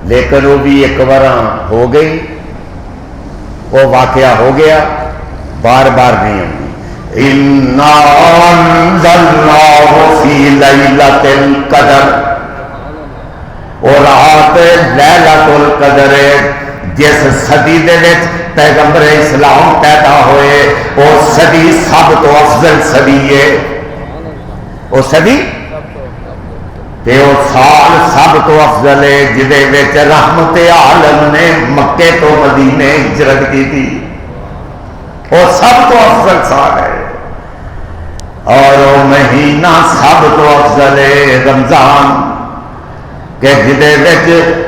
لیکن وہ بھی ایک بار ہو گئی، وہ واقعہ ہو گیا، بار بار نہیں آتی۔ اِنَّا أَنزَلْنَاهُ فِي لَيْلَةِ الْقَدْرِ، اور رات لیلۃ القدر جس صدی دے وچ پیغمبر اسلام پیدا ہوئے، وہ صدی سب تو افضل صدی ہے، وہ صدی تے وہ سال سب تو افضل ہے جدے وچ رحمت عالم نے مکے تو مدینے ہجرت کی تھی، وہ سب تو افضل سال ہے۔ اور وہ مہینہ سب تو افضل ہے رمضان، کہ جدے وچ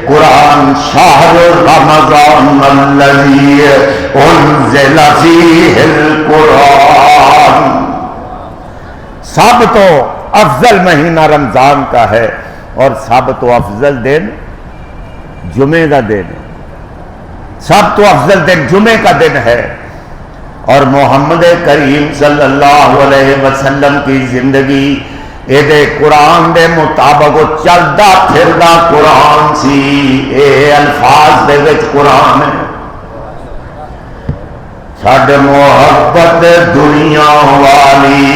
قرآن شہر رمضان الذی انزل فیہ القرآن، سب تو افضل مہینہ رمضان کا ہے، اور سب تو افضل دن جمعے کا دن ہے، سب تو افضل دن جمعے کا دن ہے۔ اور محمد کریم صلی اللہ علیہ وسلم کی زندگی یہ قرآن دے مطابق وہ چلدا پھردا قرآن سی، اے الفاظ دے وچ قرآن ہے۔ چھڈ محبت دنیا والی،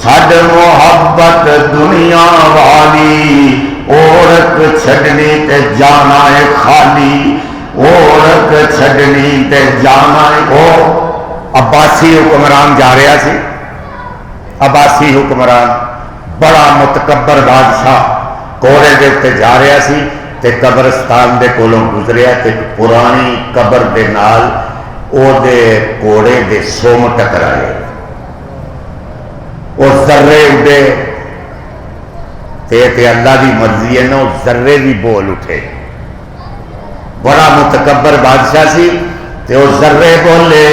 چھڈ محبت دنیا والی، عورت چھڈنی تے جانا ہے خالی، عورت چھڈنی تے جانا ہے۔ عباسی حکمران جا رہا سی، عباسی حکمران بڑا متکبر بادشاہ کوڑے دے تے جا رہا سی، تے قبرستان دے کولوں گزریا تے پرانی قبر دے نال او دے کوڑے دے سوم ٹکرائے، او ذرے اڈے تے اللہ دی مرضی ہے نا، او ذرے بھی بول اٹھے، بڑا متکبر بادشاہ سی، تے او ذرے بولے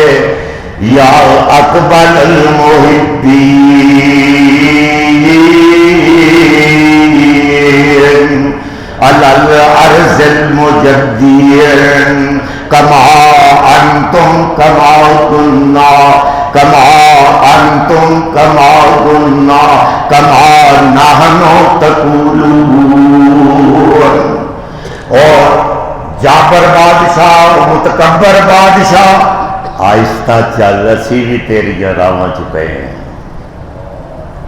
یا اقبل المحبین علی الارض المجدین کما انتم کما کنا کما انتم کما کننا کما نحن تقولون۔ اور جابر بادشاہ متکبر بادشاہ آہستہ چل، اسی بھی تیری راواں چ پے ہیں،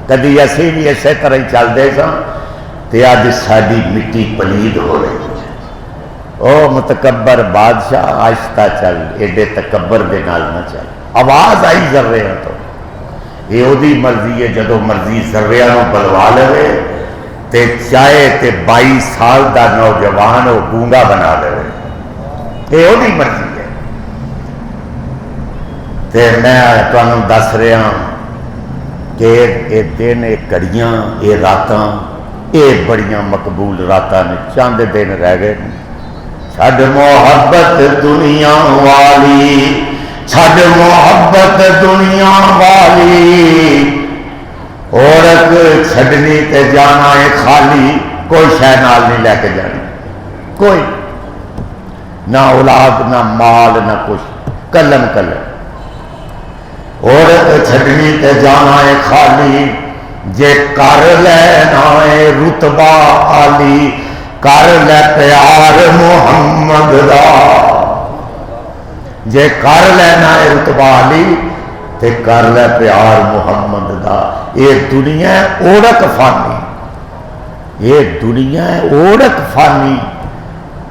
کدی اسی بھی اسی طرح ہی چلتے سا تے اج ساری مٹی پلید ہو رہی ہے۔ او متکبر بادشاہ آہستہ چل، ایڈے تکبر دے نال نہ چل۔ آواز آئی ذریعہ تو یہ وہی مرضی ہے، جدو مرضی ذریعہ نو بلوا لے تے چاہے تے 22 سال دا نوجوان وہ گونگا بنا لے، یہ وہی مرضی ہے۔ تے میں تمہیں دس رہا کہ یہ دن، یہ کڑیاں، یہ راتاں، یہ بڑیاں مقبول راتاں نے، چند دن رہ گئے۔ چھڈ محبت دنیا والی، چھڈ محبت دنیا والی، عورت چھڈنی تے جانا ہے خالی، کوئی شے نال نہیں لے کے جانی، کوئی نہ اولاد نہ مال نہ کچھ، کلم کلم۔ عورت چھڈنی تے جانا ہے خالی، جے کر لینا ہے رتبہ عالی، کر لے پیار محمد دا، جے کر لینا ہے رتبہ عالی تے کر لے پیار محمد دا۔ یہ دنیا ہے اوڑک فانی، یہ دنیا ہے اوڑک فانی،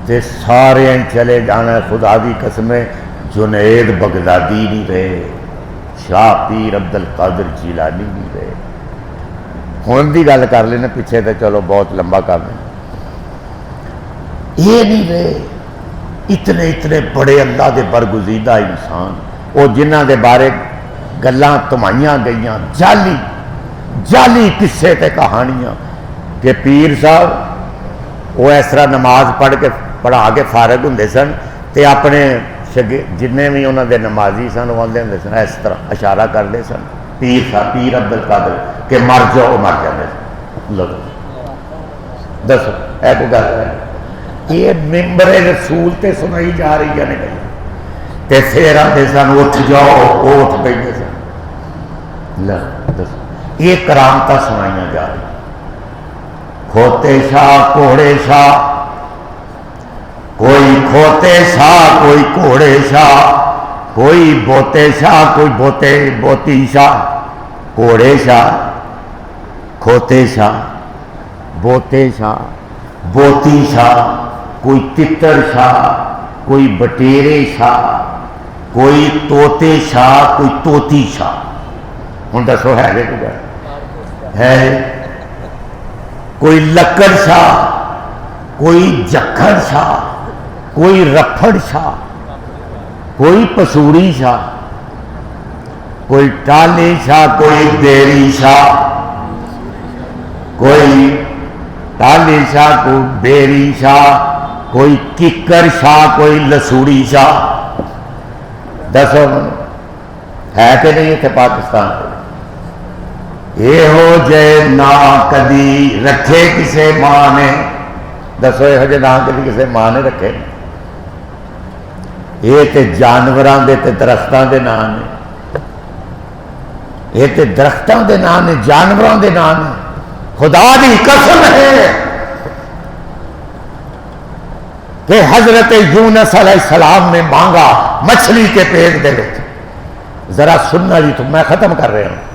تے سارے چلے جانا ہے۔ خدا دی قسم جنید بغدادی نہیں رہے، شاہ پیر عبد القادر جیلانی نہیں رہے، ہون دی گل کر لینا پیچھے تے چلو بہت لمبا کام ہے، یہ نہیں رہے۔ اتنے اتنے بڑے اللہ دے برگزیدہ انسان، وہ جنہ دے بارے گلاں تمائیاں گئیاں، جعلی جعلی قصے تے کہانیاں، کہ پیر صاحب وہ اس طرح نماز پڑھا کے فارغ ہوندے سن تے اپنے جننے بھی انہوں دے نمازی سن وہ آندے ہوندے سن، اس طرح اشارہ کرتے سن، پیر صاحب پیر عبد القادر کہ مر جاؤ، مر جاندے سن۔ لو دسو اے کوئی گل ہے؟ یہ ممبر رسول تے سنائی جا رہی ہے نہیں، تے پھر آتے سن اٹھ جاؤ، وہ اٹھ پہ سن۔ یہ کرامتاں سنائیاں جا رہی، کھوتے شاہ گھوڑے شاہ، کوئی کھوتے شاہ کوئی گھوڑے شاہ، کوئی بوتے شاہ کوئی بوتی شاہ، گھوڑے شاہ کھوتے شاہ بوتے شاہ بوتی شاہ، کوئی تتر شاہ کوئی بٹیرے شاہ، کوئی توتے شاہ کوئی توتی شاہ۔ ہوں دسو ہے کہ ہے؟ کوئی لکڑ شاہ کوئی جکھڑ شاہ، کوئی رفڑ شاہ، کوئی پسوڑی شاہ، کوئی ٹالی شاہ کوئی بیری شاہ، کوئی ٹالی شاہ کوئی بیری شاہ، کوئی ککر شاہ کوئی لسوڑی شاہ۔ دسو ہے کہ نہیں اتنے پاکستان؟ یہ ہو جائے نا کدی رکھے کسے ماں نے، دسو یہ جے نا کدی کسے ماں نے رکھے؟ یہ تے جانوراں دے تے درختاں دے نام نے، یہ تے درختاں دے نام نے، جانوراں دے نام نے۔ خدا دی قسم ہے کہ حضرت یونس علیہ السلام نے مانگا مچھلی کے پیٹ دے وچ، ذرا سننا جی تو میں ختم کر رہا ہوں۔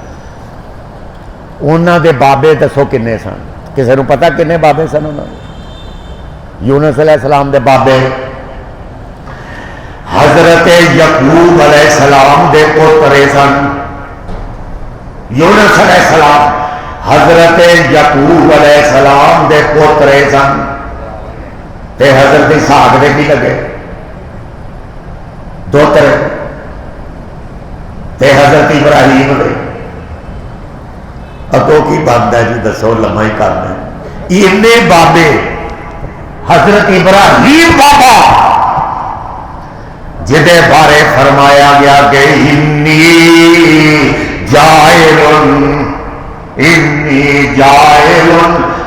انہاں دے بابے دسو کنے سن؟ کسی نو پتا کنے بابے سن انہاں دے؟ یونس علیہ السلام دے بابے حضرت یعقوب علیہ السلام دے پوترے سن۔ یونس علیہ السلام حضرت یعقوب علیہ السلام دے پوترے سن، تے حضرت اسحاق دے کی لگے دوترے، تے حضرت ابراہیم دے اگوں کی بات ہے جی دسو، لمحہ ہی کرنا ہے۔ اینے بابے حضرت ابراہیم بابا جدے بارے فرمایا گیا کہ انی جائل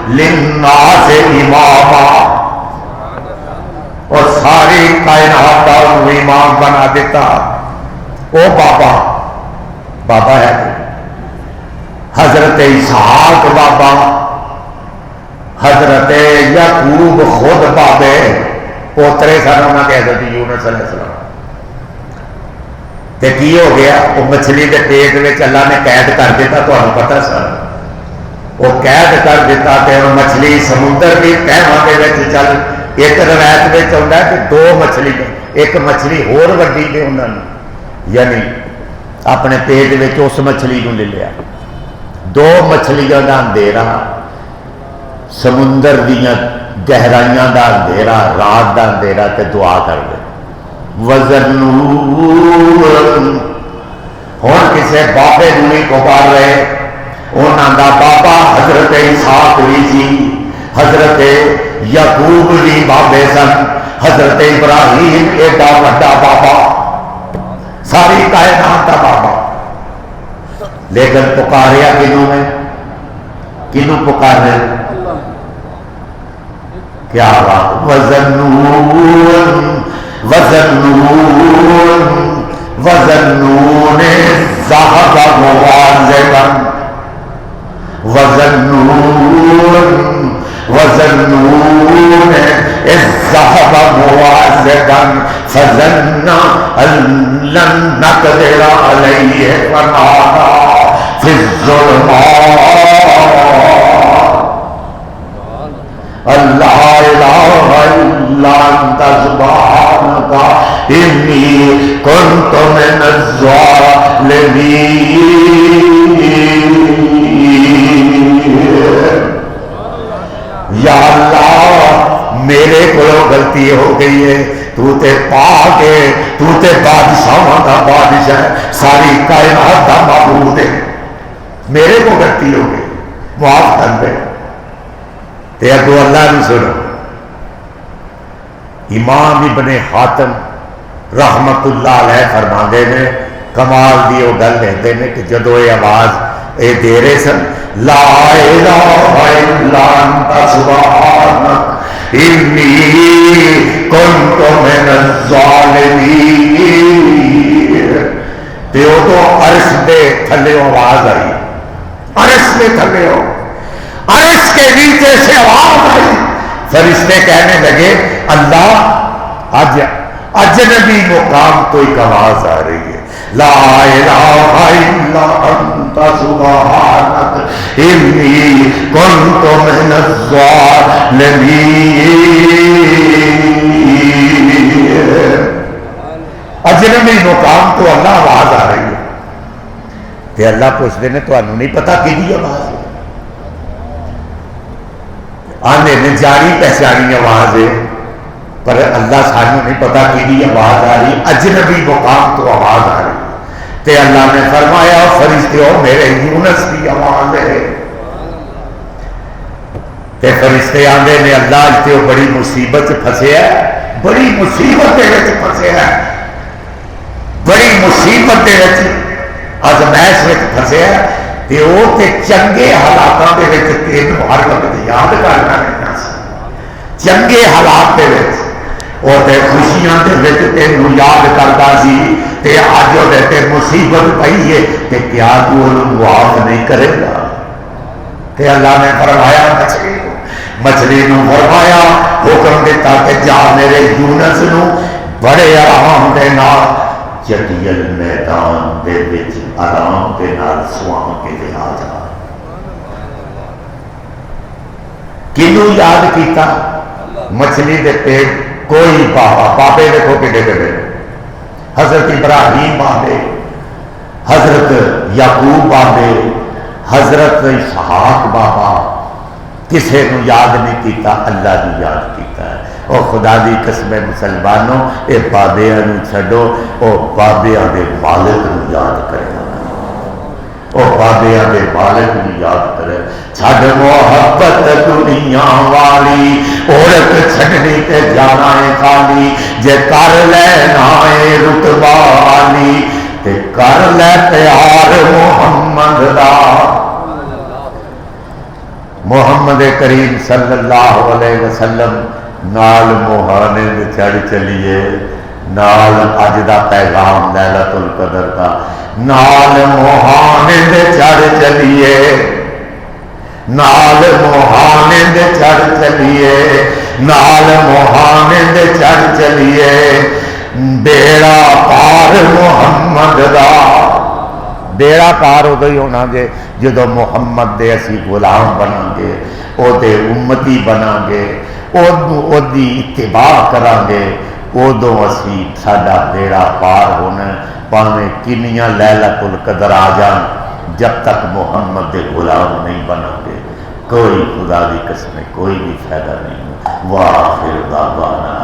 للناس اماما، اور ساری کائنات کا امام بنا دیتا۔ او بابا بابا ہے حضرت اسحاق بابا، حضرت یعقوب خود بابے، پوترے سن انہوں کے حضرت یونس علیہ السلام۔ تے کی ہو گیا؟ وہ مچھلی کے پیٹ میں اللہ نے قید کر دیتا، تو آپ پتا سر وہ قید کر دیتا تے وہ مچھلی سمندر کی تہواں دے وچ چل، ایک روایت میں آتا ہے کہ دو مچھلی، ایک مچھلی ہور وڈی نے انہوں نے یعنی اپنے پیٹ میں اس مچھلی کو لے لیا، دو مچھلیاں کا اندھیرا، سمندر دیا گہرائیاں دا اندھیرا، رات دا اندھیرا، تے دعا کر دے وزنون۔ ہوں کسے بابے نہیں پکار رہے، انہوں دا بابا حضرت اسحاق بھی سی، حضرت یعقوب بھی بابے سن، حضرت ابراہیم ایڈا بڑا بابا، ساری کائنات کا بابا، لیکن پکاریا کنوں نے؟ کنوں پکار رہے؟ کیا بات؟ وزنون وزنون وزنون ذهب مغاضبا وزنون وزنون ذهب مغاضبا فظن ان لن نقدر عليه فنادى في الظلمات اللہ الہ الا انت سبحانک انی کنت من الظالمین۔ یا اللہ میرے کو غلطی ہو گئی ہے، تو تے پاک ہے، تو تے بادشاہاں کا بادشاہ ہے، ساری کائنات کا معبود ہے، میرے کو غلطی ہو گئی، معاف کر دے۔ تے اگو اللہ نے سنو، امام ابن حاتم رحمت اللہ علیہ فرماندے نے، کمال دی وہ گل کہتے ہیں کہ جدو یہ آواز اے دے رہے سن لا الہ الا انت سبحانک انی کنت من الظالمین، تے وہ تو عرش دے تھلے آواز آئی، عرش دے تھلے عرش کے نیچے سے آواز آئی، فرشتے کہنے لگے اللہ اجنبی مقام تو ایک آواز آ رہی ہے، لا الہ الا انت سبحانک انی کنت من الظالمین۔ اجنبی مقام تو اللہ آواز آ رہی ہے، تے اللہ پوچھتے ہیں تو انہوں نہیں پتا کی آواز ہے؟ آنے نے جاری پہچانی آواز ہے، پر اللہ سانو نہیں پتا کی آواز آ رہی، اجنبی مقام تو آواز آ رہی، تے اللہ نے فرمایا فرشتے ہو میرے یونس کی آواز ہے، تے فرشتے آندے نے اللہ تے وہ بڑی مصیبت پھسے ہے، بڑی مصیبت دے وچ پھسے ہے، بڑی مصیبت دے وچ ازمائش وچ پھسے ہے، تے وہ تے چنگے حالاتاں دے وچ تینوں ہر وقت یاد کرنا رہنا سی، چنگے حالات دے وچ اور تے خوشیاں دے وچ تینوں یاد کرتا سی، تے اج وہ تے مصیبت پئی ہے تے کیا تو انہوں معاف نہیں کرے گا؟ تے اللہ نے فرمایا مچھلی نو فرمایا حکم دیتا کہ جا میرے یونس نو بڑے آرام دے نال چٹیل میدان دے وچ آرام دے نال سواں کے لے آ جا۔ کنوں یاد کیتا؟ مچھلی دے پیٹ کوئی بابا، بابے دیکھو کڈے کڈے، حضرت ابراہیم بابے، حضرت یعقوب بابے، حضرت اسحاق بابا، کسے نو یاد نہیں کیتا، اللہ نو یاد کیتا ہے۔ اور خدا دی قسم مسلمانوں اے بابیاں نو چھڈو، او بابیاں دے مالک نو یاد کرے، او بابیاں دے مالک نو یاد کرے۔ چھڈ محبت دنیا والی، عورت چھڈنی تے جانا ہے خالی، جے کر لینا ہے رتبہ والی تے کر لے پیار محمد دا۔ محمد کریم صلی اللہ علیہ وسلم نال موہانے میں چڑھ چلیے، نال اج دا پیغام لیلۃ القدر دا، نال موہانے دے چڑھ چلیے، نال موہانے دے چڑھ چلیے، نال موہانے دے چڑھ چلیے، بیڑا پار محمد دا۔ بیڑا پار ادو ہی ہونا جے جدو محمد دے اسی غلام بنا گے، او دے امتی بنا گے، او دی اتباع کران گے، ادو اسی ساڈا بیڑا پار ہونا، پاویں کنیاں لیلۃ القدر آ جان، جب تک محمد دے غلام نہیں بنا گے کوئی خدا دی قسم کوئی بھی فائدہ نہیں۔ وآخر دعوانا